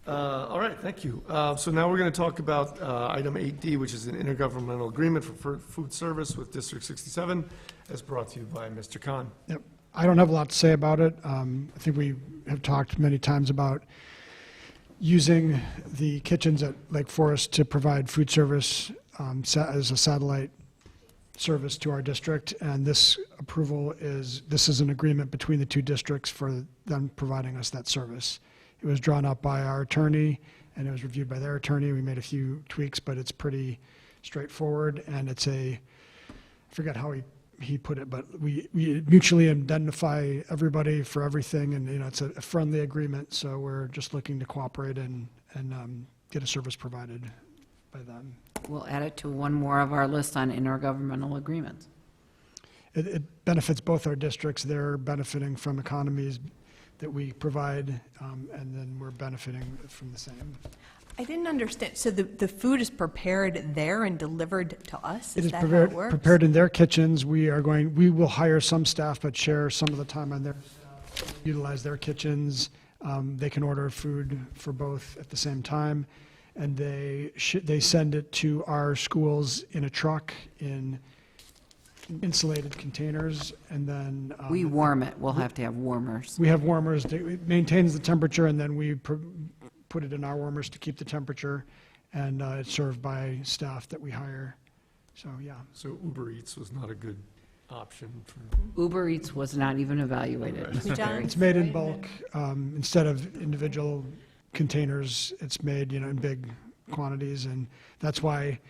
All right, thank you. So now we're going to talk about item 8D, which is an intergovernmental agreement for food service with District 67, as brought to you by Mr. Khan. Yep. I don't have a lot to say about it. I think we have talked many times about using the kitchens at Lake Forest to provide food service as a satellite service to our district, and this is an agreement between the two districts for them providing us that service. It was drawn up by our attorney, and it was reviewed by their attorney. We made a few tweaks, but it's pretty straightforward, and I forget how he put it, but we mutually indemnify everybody for everything, and, it's a friendly agreement, so we're just looking to cooperate and get a service provided by them. We'll add it to one more of our list on intergovernmental agreements. It benefits both our districts. They're benefiting from economies that we provide, and then we're benefiting from the same. I didn't understand, so the food is prepared there and delivered to us? It is that how it works? prepared in their kitchens. We will hire some staff, but share some of the time on their staff, utilize their kitchens. They can order food for both at the same time, and they send it to our schools in a truck in insulated containers, and then We warm it. We'll have to have warmers. we have warmers. It maintains the temperature, and then we put it in our warmers to keep the temperature, and it's served by staff that we hire. So, yeah. So Uber Eats was not a good option for, Uber Eats was not even evaluated. Mr. John? Berry. It's made in bulk. Instead of individual containers, it's made, in big quantities, and that's why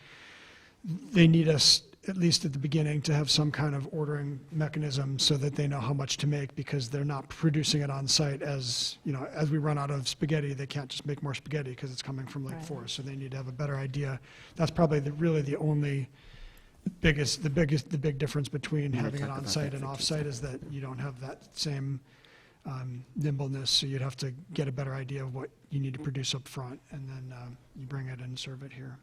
they need us, at least at the beginning, to have some kind of ordering mechanism so that they know how much to make, because they're not producing it on site. As we run out of spaghetti, they can't just make more spaghetti because it's coming from Lake Right. Forest, so they need to have a better idea. That's probably really the only the big difference between We'll having it talk on about site that and for off site is that you don't have that same nimbleness, so you'd have to get a better idea of what you need to produce up front, and then you bring it and serve it here.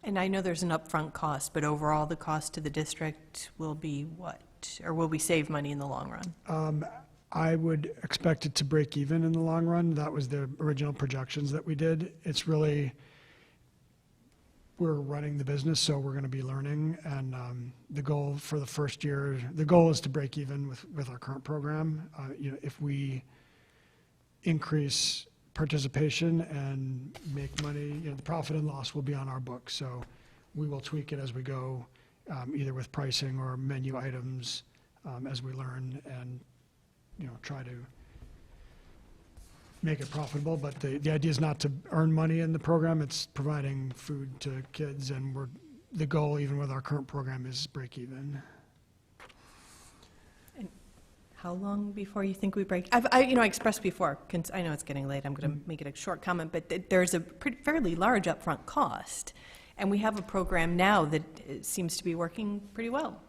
And I know there's an upfront cost, but overall, the cost to the district will be what? Or will we save money in the long run? I would expect it to break even in the long run. That was the original projections that we did. It's really, we're running the business, so we're going to be learning, and the goal for the first year, the goal is to break even with our current program. If we increase participation and make money, the profit and loss will be on our books, so we will tweak it as we go, either with pricing or menu items, as we learn, and try to make it profitable. But the idea is not to earn money in the program. It's providing food to kids, and the goal, even with our current program, is break even. How long before you think we break? I expressed before, I know it's getting late, I'm going to make it a short comment, but there's a fairly large upfront cost. And we have a program now that seems to be working pretty well.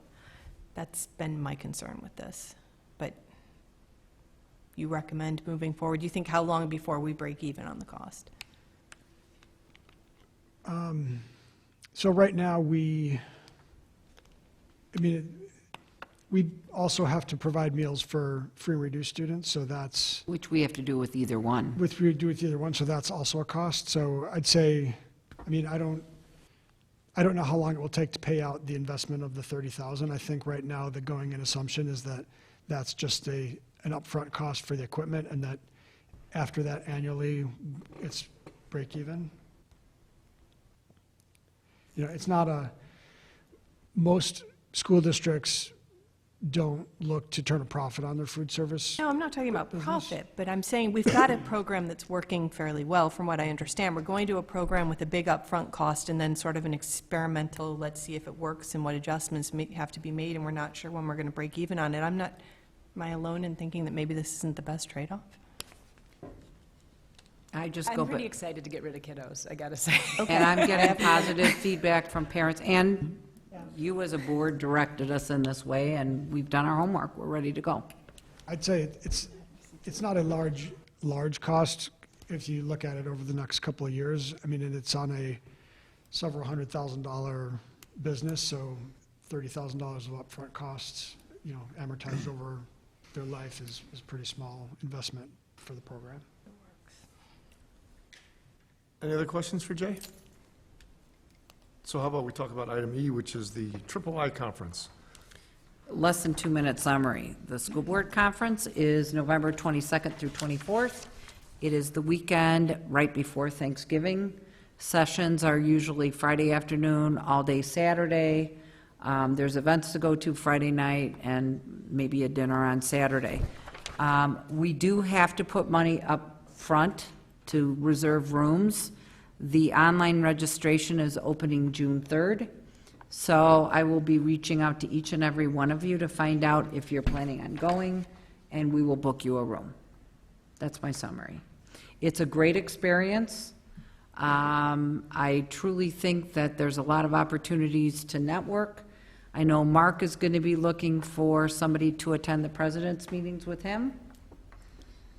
That's been my concern with this. But you recommend moving forward? You think how long before we break even on the cost? So right now, we also have to provide meals for free and reduced students, so that's, Which we have to do with either one. with either one, so that's also a cost. So I'd say, I don't know how long it will take to pay out the investment of the 30,000. I think right now the going-in assumption is that that's just an upfront cost for the equipment, and that after that annually, it's break even. It's not most school districts don't look to turn a profit on their food service. No, I'm not talking about profit, but I'm saying we've got a program that's working fairly well, from what I understand. We're going to a program with a big upfront cost and then sort of an experimental, let's see if it works and what adjustments have to be made, and we're not sure when we're going to break even on it. Am I alone in thinking that maybe this isn't the best trade-off? I just I'm go, pretty excited to get rid of kiddos, I gotta say. and I'm getting positive feedback from parents, and you as a board directed us in this way, and we've done our homework, we're ready to go. I'd say it's not a large cost if you look at it over the next couple of years. And it's on a several $100,000 business, so $30,000 of upfront costs, amortized over their life is pretty small investment for the program. Any other questions for Jay? So how about we talk about item E, which is the Triple I Conference? Less than 2-minute summary. The school board conference is November 22nd through 24th. It is the weekend right before Thanksgiving. Sessions are usually Friday afternoon, all day Saturday. There's events to go to Friday night and maybe a dinner on Saturday. We do have to put money up front to reserve rooms. The online registration is opening June 3rd. So I will be reaching out to each and every one of you to find out if you're planning on going, and we will book you a room. That's my summary. It's a great experience. I truly think that there's a lot of opportunities to network. I know Mark is going to be looking for somebody to attend the president's meetings with him.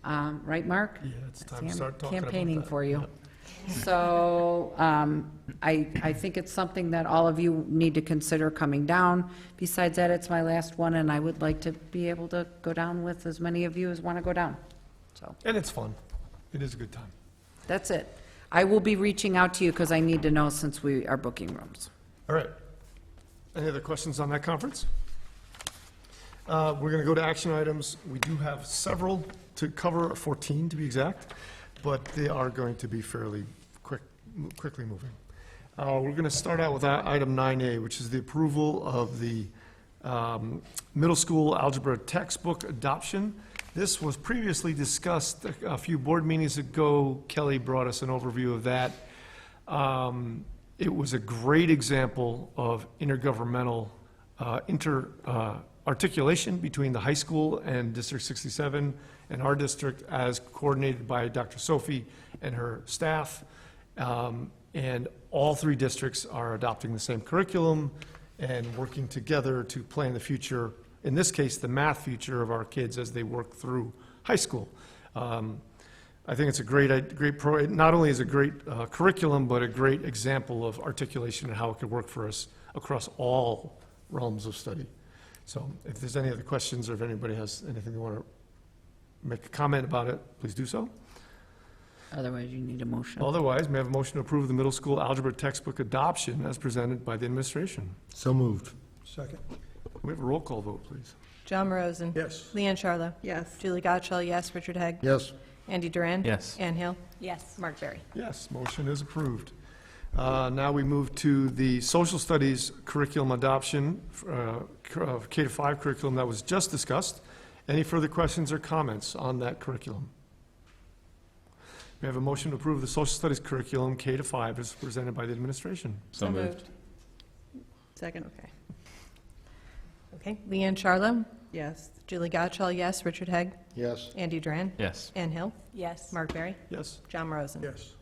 Right, Mark? Yeah, it's time See, to I'm start talking about campaigning that. for you. Yep. So I think it's something that all of you need to consider coming down. Besides that, it's my last one, and I would like to be able to go down with as many of you as want to go down. So And it's fun. It is a good time. that's it. I will be reaching out to you because I need to know since we are booking rooms. All right. Any other questions on that conference? We're going to go to action items. We do have several to cover, 14 to be exact, but they are going to be fairly quickly moving. We're going to start out with item 9A, which is the approval of the middle school algebra textbook adoption. This was previously discussed a few board meetings ago. Kelly brought us an overview of that. It was a great example of intergovernmental articulation between the high school and District 67 and our district, as coordinated by Dr. Sophie and her staff. And all three districts are adopting the same curriculum and working together to plan the future, in this case, the math future of our kids as they work through high school. I think it's a great not only is it a great curriculum, but a great example of articulation and how it could work for us across all realms of study. So if there's any other questions, or if anybody has anything they want to make a comment about it, please do so. Otherwise, you need a motion. Otherwise, may I have a motion to approve the middle school algebra textbook adoption as presented by the administration? So moved. Second. We have a roll call vote, please. John Rosen. Yes. Leanne Charlo. Yes. Julie Gottschall, yes. Richard Haig. Yes. Andy Duran. Yes. Ann Hill. Yes. Mark Berry. Yes, motion is approved. Now we move to the social studies curriculum adoption, K-5 curriculum that was just discussed. Any further questions or comments on that curriculum? We have a motion to approve the social studies curriculum K-5 as presented by the administration. So moved. Second. Okay. Okay, Leanne Charlo, Yes. Julie Gottschall, yes. Richard Hegg, Yes. Andy Duran, Yes. Ann Hill, Yes. Mark Berry, Yes. John Rosen. Yes.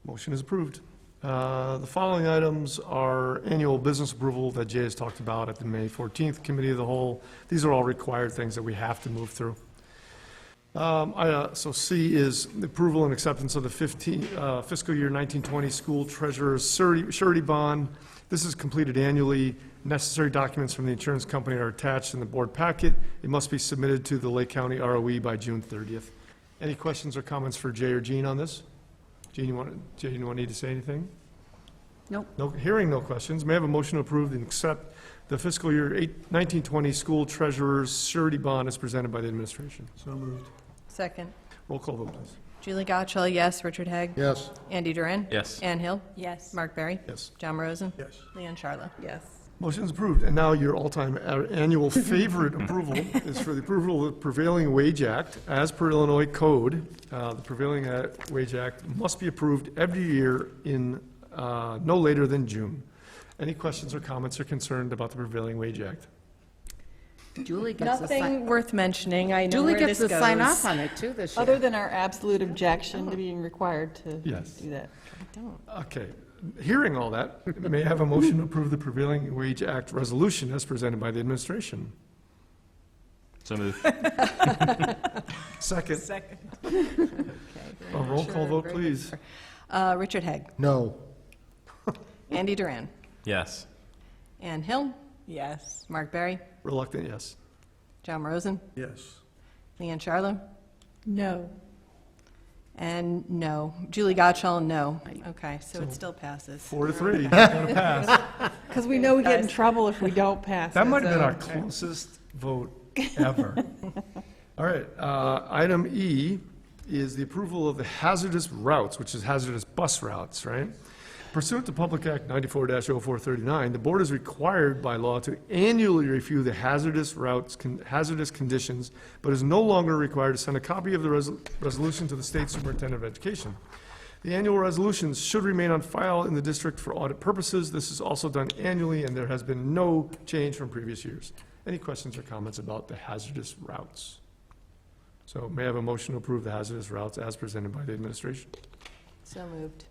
Motion is approved. The following items are annual business approval that Jay has talked about at the May 14th Committee of the Whole. These are all required things that we have to move through. So C is the approval and acceptance of the fiscal year 1920 school treasurer's surety bond. This is completed annually. Necessary documents from the insurance company are attached in the board packet. It must be submitted to the Lake County ROE by June 30th. Any questions or comments for Jay or Jean on this? Jean, you need to say anything? Nope. No, hearing no questions. May I have a motion to approve and accept the fiscal year 1920 school treasurer's surety bond as presented by the administration? So moved. Second. Roll call vote, please. Julie Gottschall, yes. Richard Hegg, Yes. Andy Duran, Yes. Ann Hill, Yes. Mark Berry, Yes. John Rosen, Yes. Leanne Charlo. Yes. Motion is approved. And now your all-time annual favorite approval is for the approval of the Prevailing Wage Act. As per Illinois code, the Prevailing Wage Act must be approved every year in no later than June. Any questions or comments or concerns about the Prevailing Wage Act? Julie gets to sign, Nothing worth mentioning. I know Julie where gets this to sign goes. off on it too this year. Other than our absolute objection to being required to Yes. do that. Okay. Hearing all that, may I have a motion to approve the Prevailing Wage Act resolution as presented by the administration? So moved. Second. Second. A roll call vote, please. Richard Hegg, No. Andy Duran, Yes. Ann Hill, Yes. Mark Berry, Reluctant, yes. John Rosen, Yes. Leanne Charlo, No. and no. Julie Gottschall, no. Okay, so it still passes. 4-3. Gonna pass. Because we know we get in trouble if we don't pass it. That might have been so- our closest vote ever. All right, item E is the approval of the hazardous routes, which is hazardous bus routes, right? Pursuant to Public Act 94-0439, the board is required by law to annually review the hazardous routes, hazardous conditions, but is no longer required to send a copy of the resolution to the state superintendent of education. The annual resolutions should remain on file in the district for audit purposes. This is also done annually, and there has been no change from previous years. Any questions or comments about the hazardous routes? So may I have a motion to approve the hazardous routes as presented by the administration? So moved.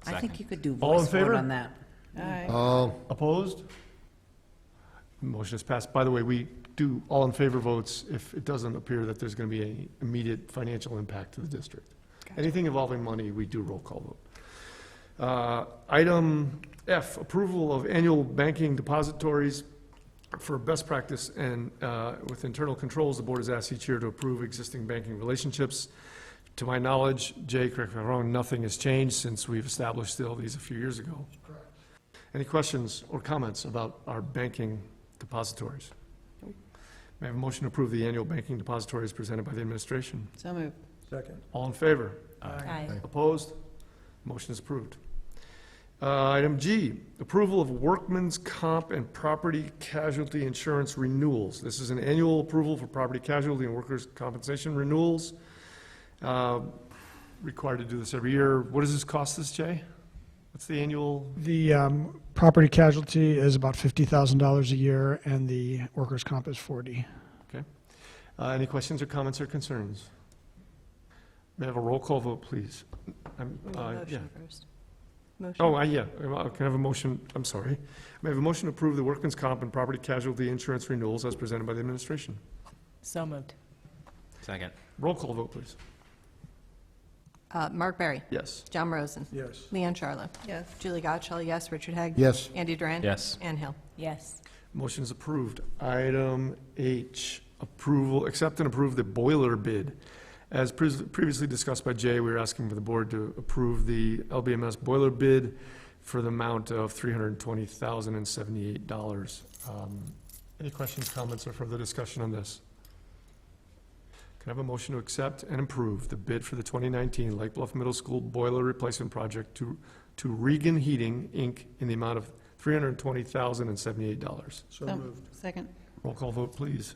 I think you could do All in voice vote favor? on that. Aye. Opposed? Motion is passed. By the way, we do all in favor votes if it doesn't appear that there's going to be any immediate financial impact to the district. Anything involving money, we do roll call vote. Item F, approval of annual banking depositories for best practice and with internal controls. The board is asked each year to approve existing banking relationships. To my knowledge, Jay, correct me if I'm wrong, nothing has changed since we've established all these a few years ago. Any questions or comments about our banking depositories? May I have a motion to approve the annual banking depositories presented by the administration? So moved. Second. All in favor? Aye. Opposed? Motion is approved. Item G, approval of workman's comp and property casualty insurance renewals. This is an annual approval for property casualty and workers' compensation renewals. Required to do this every year. What does this cost us, Jay? What's the annual? The property casualty is about $50,000 a year, and the workers' comp is 40. Any questions or comments or concerns? May I have a roll call vote, please? Yeah. Motion first. Motion. Oh, yeah. Can I have a motion? I'm sorry. May I have a motion to approve the workman's comp and property casualty insurance renewals as presented by the administration? So moved. Second. Roll call vote, please. Mark Berry, Yes. John Rosen, Yes. Leanne Charlo, Yes. Julie Gottschall, yes. Richard Hegg, Yes. Andy Duran, Yes. Ann Hill. Yes. Motion is approved. Item H, approval, accept and approve the boiler bid. As previously discussed by Jay, we are asking for the board to approve the LBMS boiler bid for the amount of $320,078. Any questions, comments, or further discussion on this? Can I have a motion to accept and approve the bid for the 2019 Lake Bluff Middle School boiler replacement project to Regan Heating, Inc. in the amount of $320,078? So moved. Second. Roll call vote, please.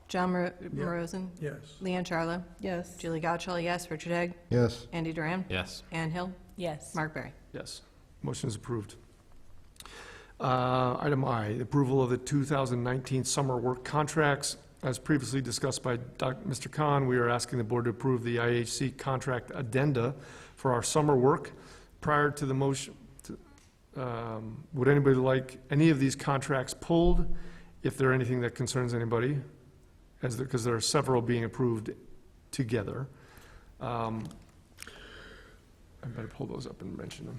John Rosen, Yes. Leanne Charlo, Yes. Julie Gottschall, yes. Richard Hegg, Yes. Andy Duran, Yes. Ann Hill, Yes. Mark Berry. Yes. Motion is approved. Item I, approval of the 2019 summer work contracts. As previously discussed by Mr. Khan, we are asking the board to approve the IHC contract addenda for our summer work. Prior to the motion, would anybody like any of these contracts pulled, if there are anything that concerns anybody, because there are several being approved together. I better pull those up and mention them.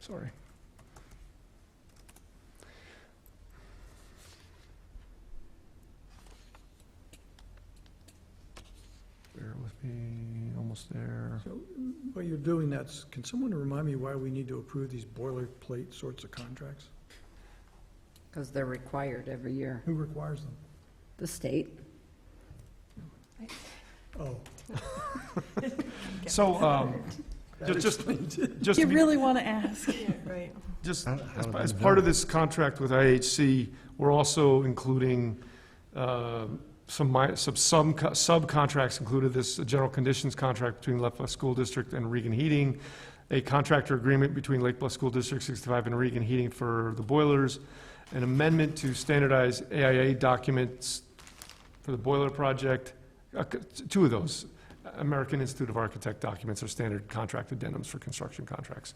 Sorry. Bear with me, almost there. So while you're doing that, can someone remind me why we need to approve these boilerplate sorts of contracts? Because they're required every year. Who requires them? The state. Oh. So, just to You be, really want to ask? Right. just as part of this contract with IHC, we're also including some subcontracts included this general conditions contract between Lake Bluff School District and Regan Heating, a contractor agreement between Lake Bluff School District 65 and Regan Heating for the boilers, an amendment to standardize AIA documents for the boiler project. Two of those, American Institute of Architect documents, are standard contract addendums for construction contracts.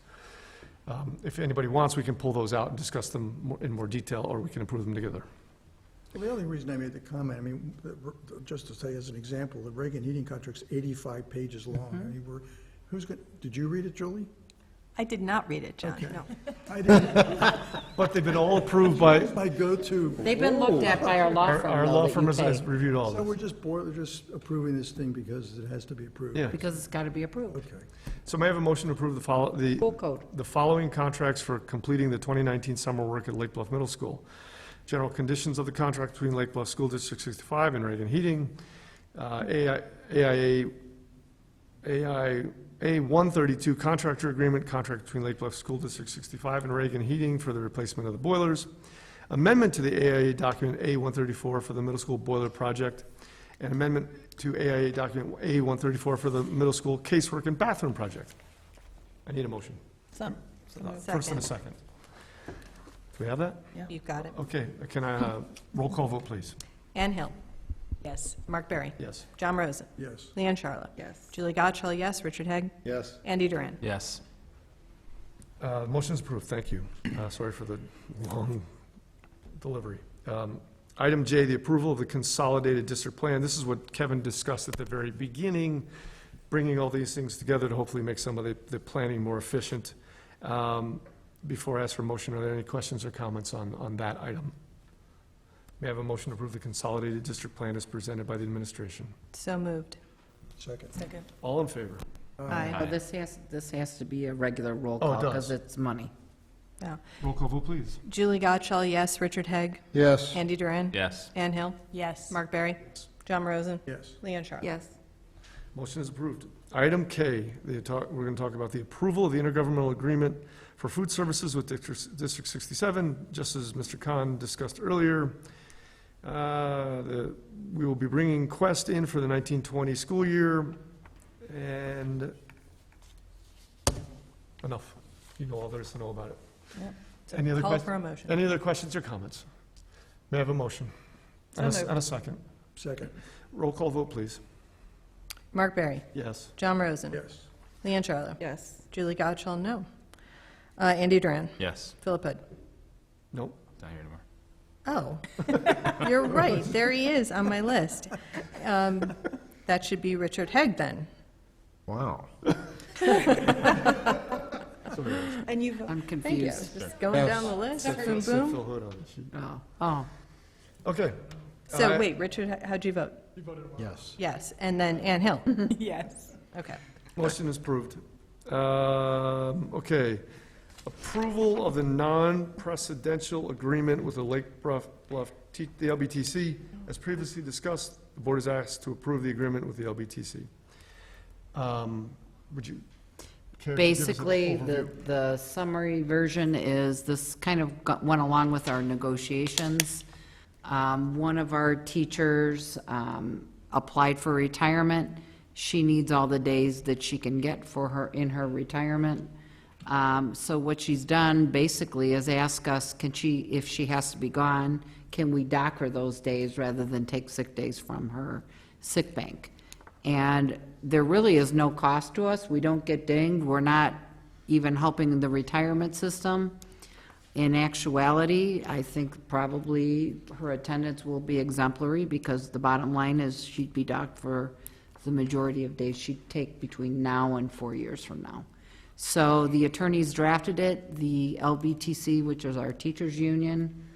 If anybody wants, we can pull those out and discuss them in more detail, or we can approve them together. The only reason I made the comment, I mean, just to say as an example, the Reagan heating contract's 85 pages long. I mean, did you read it, Julie? I did not read it, John, Okay. no. I didn't. But they've been all approved by, My go-to. They've been looked at by our law firm. our though, law that firm you has pay, reviewed all So of we're this. just approving this thing because it has to be approved? Yeah. Because it's got to be approved. Okay. So may I have a motion to approve Full code. the following contracts for completing the 2019 summer work at Lake Bluff Middle School? General conditions of the contract between Lake Bluff School District 65 and Reagan Heating. AIA 132 contractor agreement, contract between Lake Bluff School District 65 and Reagan Heating for the replacement of the boilers. Amendment to the AIA document A134 for the middle school boiler project. And amendment to AIA document A134 for the middle school casework and bathroom project. I need a motion. Some. First and a second. Do we have that? You've got it. Okay, can I, roll call vote, please? Ann Hill. Yes. Mark Berry. Yes. John Rosen. Yes. Leanne Charlotte. Yes. Julie Gottschall, yes. Richard Haig. Yes. Andy Duran. Yes. Motion is approved, thank you. Sorry for the long delivery. Item J, the approval of the consolidated district plan. This is what Kevin discussed at the very beginning, bringing all these things together to hopefully make some of the planning more efficient. Before I ask for motion, are there any questions or comments on that item? May I have a motion to approve the consolidated district plan as presented by the administration? So moved. Second. Second. All in favor? Aye. Well, this has to be a regular roll Oh, it call does. because it's money. Yeah. Roll call vote, please. Julie Gottschall, yes. Richard Haig. Yes. Andy Duran. Yes. Ann Hill. Yes. Mark Berry. John Rosen. Yes. Leanne Charlotte. Yes. Motion is approved. Item K, we're going to talk about the approval of the intergovernmental agreement for food services with District 67, just as Mr. Khan discussed earlier. We will be bringing Quest in for the 1920 school year, and enough. You know all there is to know about it. Yep. So Any other call quest- for a motion. Any other questions or comments? May I have a motion? So And moved. and a second. Second. Roll call vote, please. Mark Berry. Yes. John Rosen. Yes. Leanne Charlotte. Yes. Julie Gottschall, no. Andy Duran. Yes. Philip Hood. Nope. Not here anymore. Oh, you're right. There he is on my list. That should be Richard Haig then. Wow. And you've, I'm Thank you. confused. Just going down the list. Boom, Phil boom. Hood on the sheet. Oh. Okay. So wait, Richard, how'd you vote? Yes. Yes, and then Ann Hill. Yes. Okay. Motion is approved. Okay. Approval of the non-precedential agreement with the Lake Bluff, the LBTC. As previously discussed, the board is asked to approve the agreement with the LBTC. Would you care to give us an Basically, overview? the summary version is, this kind of went along with our negotiations. One of our teachers applied for retirement. She needs all the days that she can get in her retirement. So what she's done basically is ask us, if she has to be gone, can we dock her those days rather than take sick days from her sick bank? And there really is no cost to us. We don't get dinged. We're not even helping the retirement system. In actuality, I think probably her attendance will be exemplary because the bottom line is she'd be docked for the majority of days she'd take between now and 4 years from now. So the attorneys drafted it. The LBTC, which is our teachers union,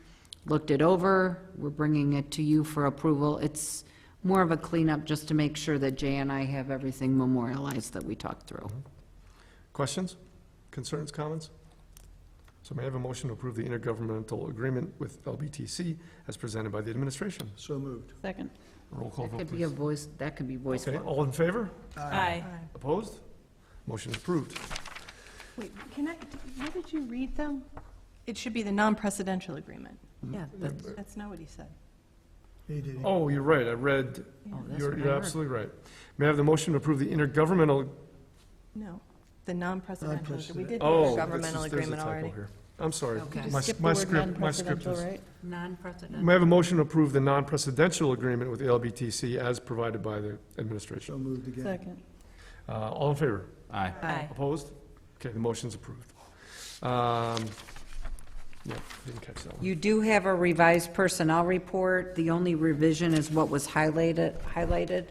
looked it over. We're bringing it to you for approval. It's more of a cleanup just to make sure that Jay and I have everything memorialized that we talked through. Questions, concerns, comments? So may I have a motion to approve the intergovernmental agreement with LBTC as presented by the administration? So moved. Second. Roll call That vote, could be a please. voice, that could be voice Okay, vote. all in favor? Aye. Opposed? Motion is approved. Wait, what did you read, though? It should be the non-precedential agreement. Yeah, that's, That's not what he said. He did. Oh, you're right, I read, oh, that's you're what I you're heard. absolutely right. May I have the motion to approve the intergovernmental, No, the non-precedential. We did the oh, governmental there's a agreement typo already. here. I'm sorry. Okay. My Skip the my word script, my script non-presidential, is. right? non-presidential. May I have a motion to approve the non-precedential agreement with the LBTC as provided by the So administration? moved again. Second. All in favor? Aye. Aye. Opposed? Okay, the motion's approved. Yeah, didn't catch that one. You do have a revised personnel report. The only revision is what was highlighted.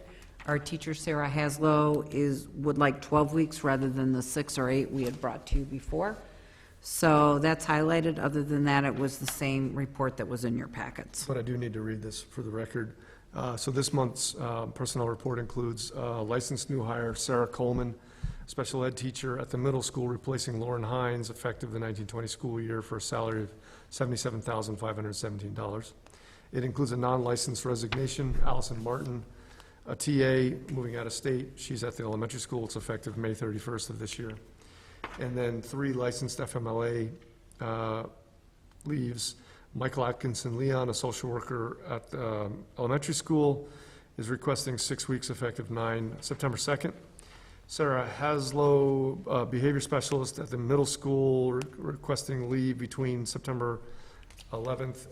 Our teacher, Sarah Haslow, would like 12 weeks rather than the 6 or 8 we had brought to you before. So that's highlighted. Other than that, it was the same report that was in your packets. But I do need to read this for the record. So this month's personnel report includes licensed new hire Sarah Coleman, special ed teacher at the middle school, replacing Lauren Hines, effective the 1920 school year for a salary of $77,517. It includes a non-licensed resignation, Allison Martin, a TA moving out of state. She's at the elementary school. It's effective May 31st of this year. And then 3 licensed FMLA leaves. Michael Atkinson Leon, a social worker at the elementary school, is requesting 6 weeks effective September 2nd. Sarah Haslow, behavior specialist at the middle school, requesting leave between September 11th,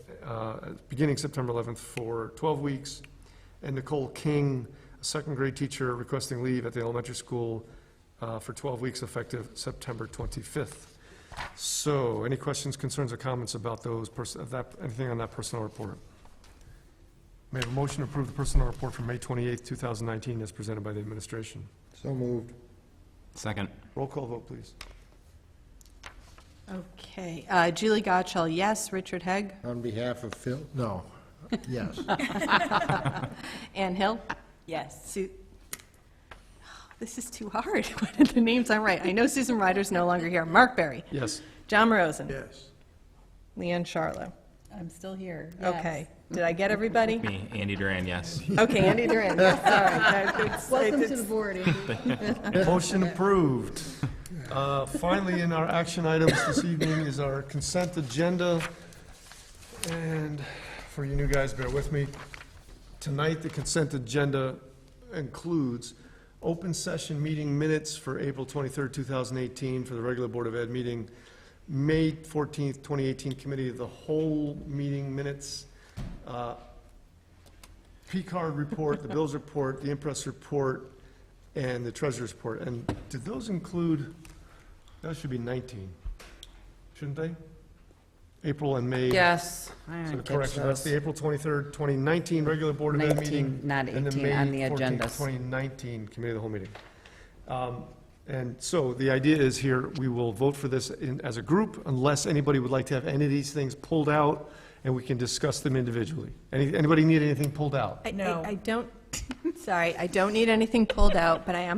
beginning September 11th for 12 weeks. And Nicole King, a second grade teacher, requesting leave at the elementary school for 12 weeks effective September 25th. So, any questions, concerns, or comments about anything on that personnel report? May I have a motion to approve the personnel report for May 28th, 2019 as presented by the administration? So moved. Second. Roll call vote, please. Okay, Julie Gottschall, yes. Richard Hegg? On behalf of Phil, no, yes. Ann Hill? Yes. This is too hard. What are the names I'm right? I know Susan Ryder's no longer here. Mark Berry? Yes. John Morozen? Yes. Leanne Charlo? I'm still here. Okay. Did I get everybody? Me, Andy Duran, yes. Okay, Andy Duran, yes, sorry. Welcome to the board, Andy. Motion approved. Finally, in our action items this evening is our consent agenda. And for you new guys, bear with me. Tonight, the consent agenda includes open session meeting minutes for April 23rd, 2018 for the regular Board of Ed meeting, May 14th, 2018 Committee of the Whole meeting minutes, P-card report, the bills report, the impress report, and the treasurer's report. And did those include, that should be 19, shouldn't they? April and May. Yes. I So didn't catch correction, that's those. the April 23rd, 2019 regular Board of Ed 19, meeting. not And the 18 May on the 14th, agendas. 2019 Committee of the Whole meeting. And so the idea is here, we will vote for this as a group unless anybody would like to have any of these things pulled out, and we can discuss them individually. Anybody need anything pulled out? I don't, sorry, I don't need anything pulled out, but I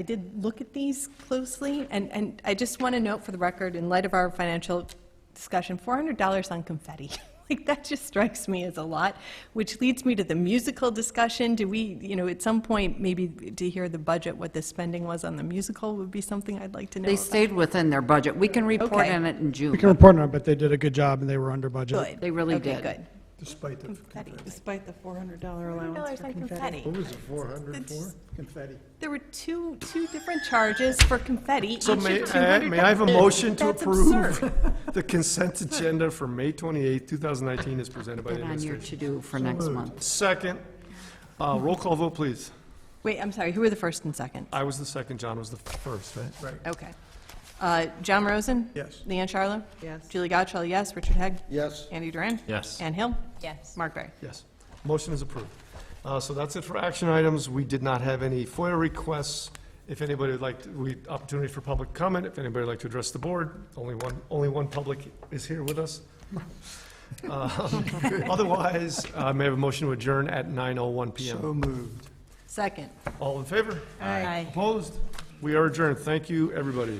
did look at these closely, and I just want to note for the record, in light of our financial discussion, $400 on confetti. Like, that just strikes me as a lot, which leads me to the musical discussion. Do we, at some point, maybe to hear the budget, what the spending was on the musical would be something I'd like to know They about. stayed within their budget. We can report Okay. on it in June. We can report on it, but they did a good job and they were under budget. Good. They really Okay, did. good. Despite the Confetti. confetti. Despite the $400 allowance $400 for on confetti. What was it, 400 for? It's- Confetti. There were two different charges for confetti, So each may, of $200. may I have a motion to That's approve absurd. the consent agenda for May 28th, 2019 as presented by the Put on your administration? to-do for next month. Second, roll call vote, please. Wait, I'm sorry, who were the first and second? I was the second, John was the first, right? Right, Okay. John Rosen? yes. Leanne Charlo? Yes. Julie Godshall, yes. Richard Hegg? Yes, Andy Duran? Yes. Ann Hill? Yes. Mark Barry? Yes. Motion is approved. So that's it for action items. We did not have any FOIA requests. If anybody would like, opportunity for public comment, if anybody would like to address the board, only one public is here with us. Otherwise, may I have a motion to adjourn at 9:01 PM? So moved. Second. All in favor? Aye. Opposed? We are adjourned. Thank you, everybody.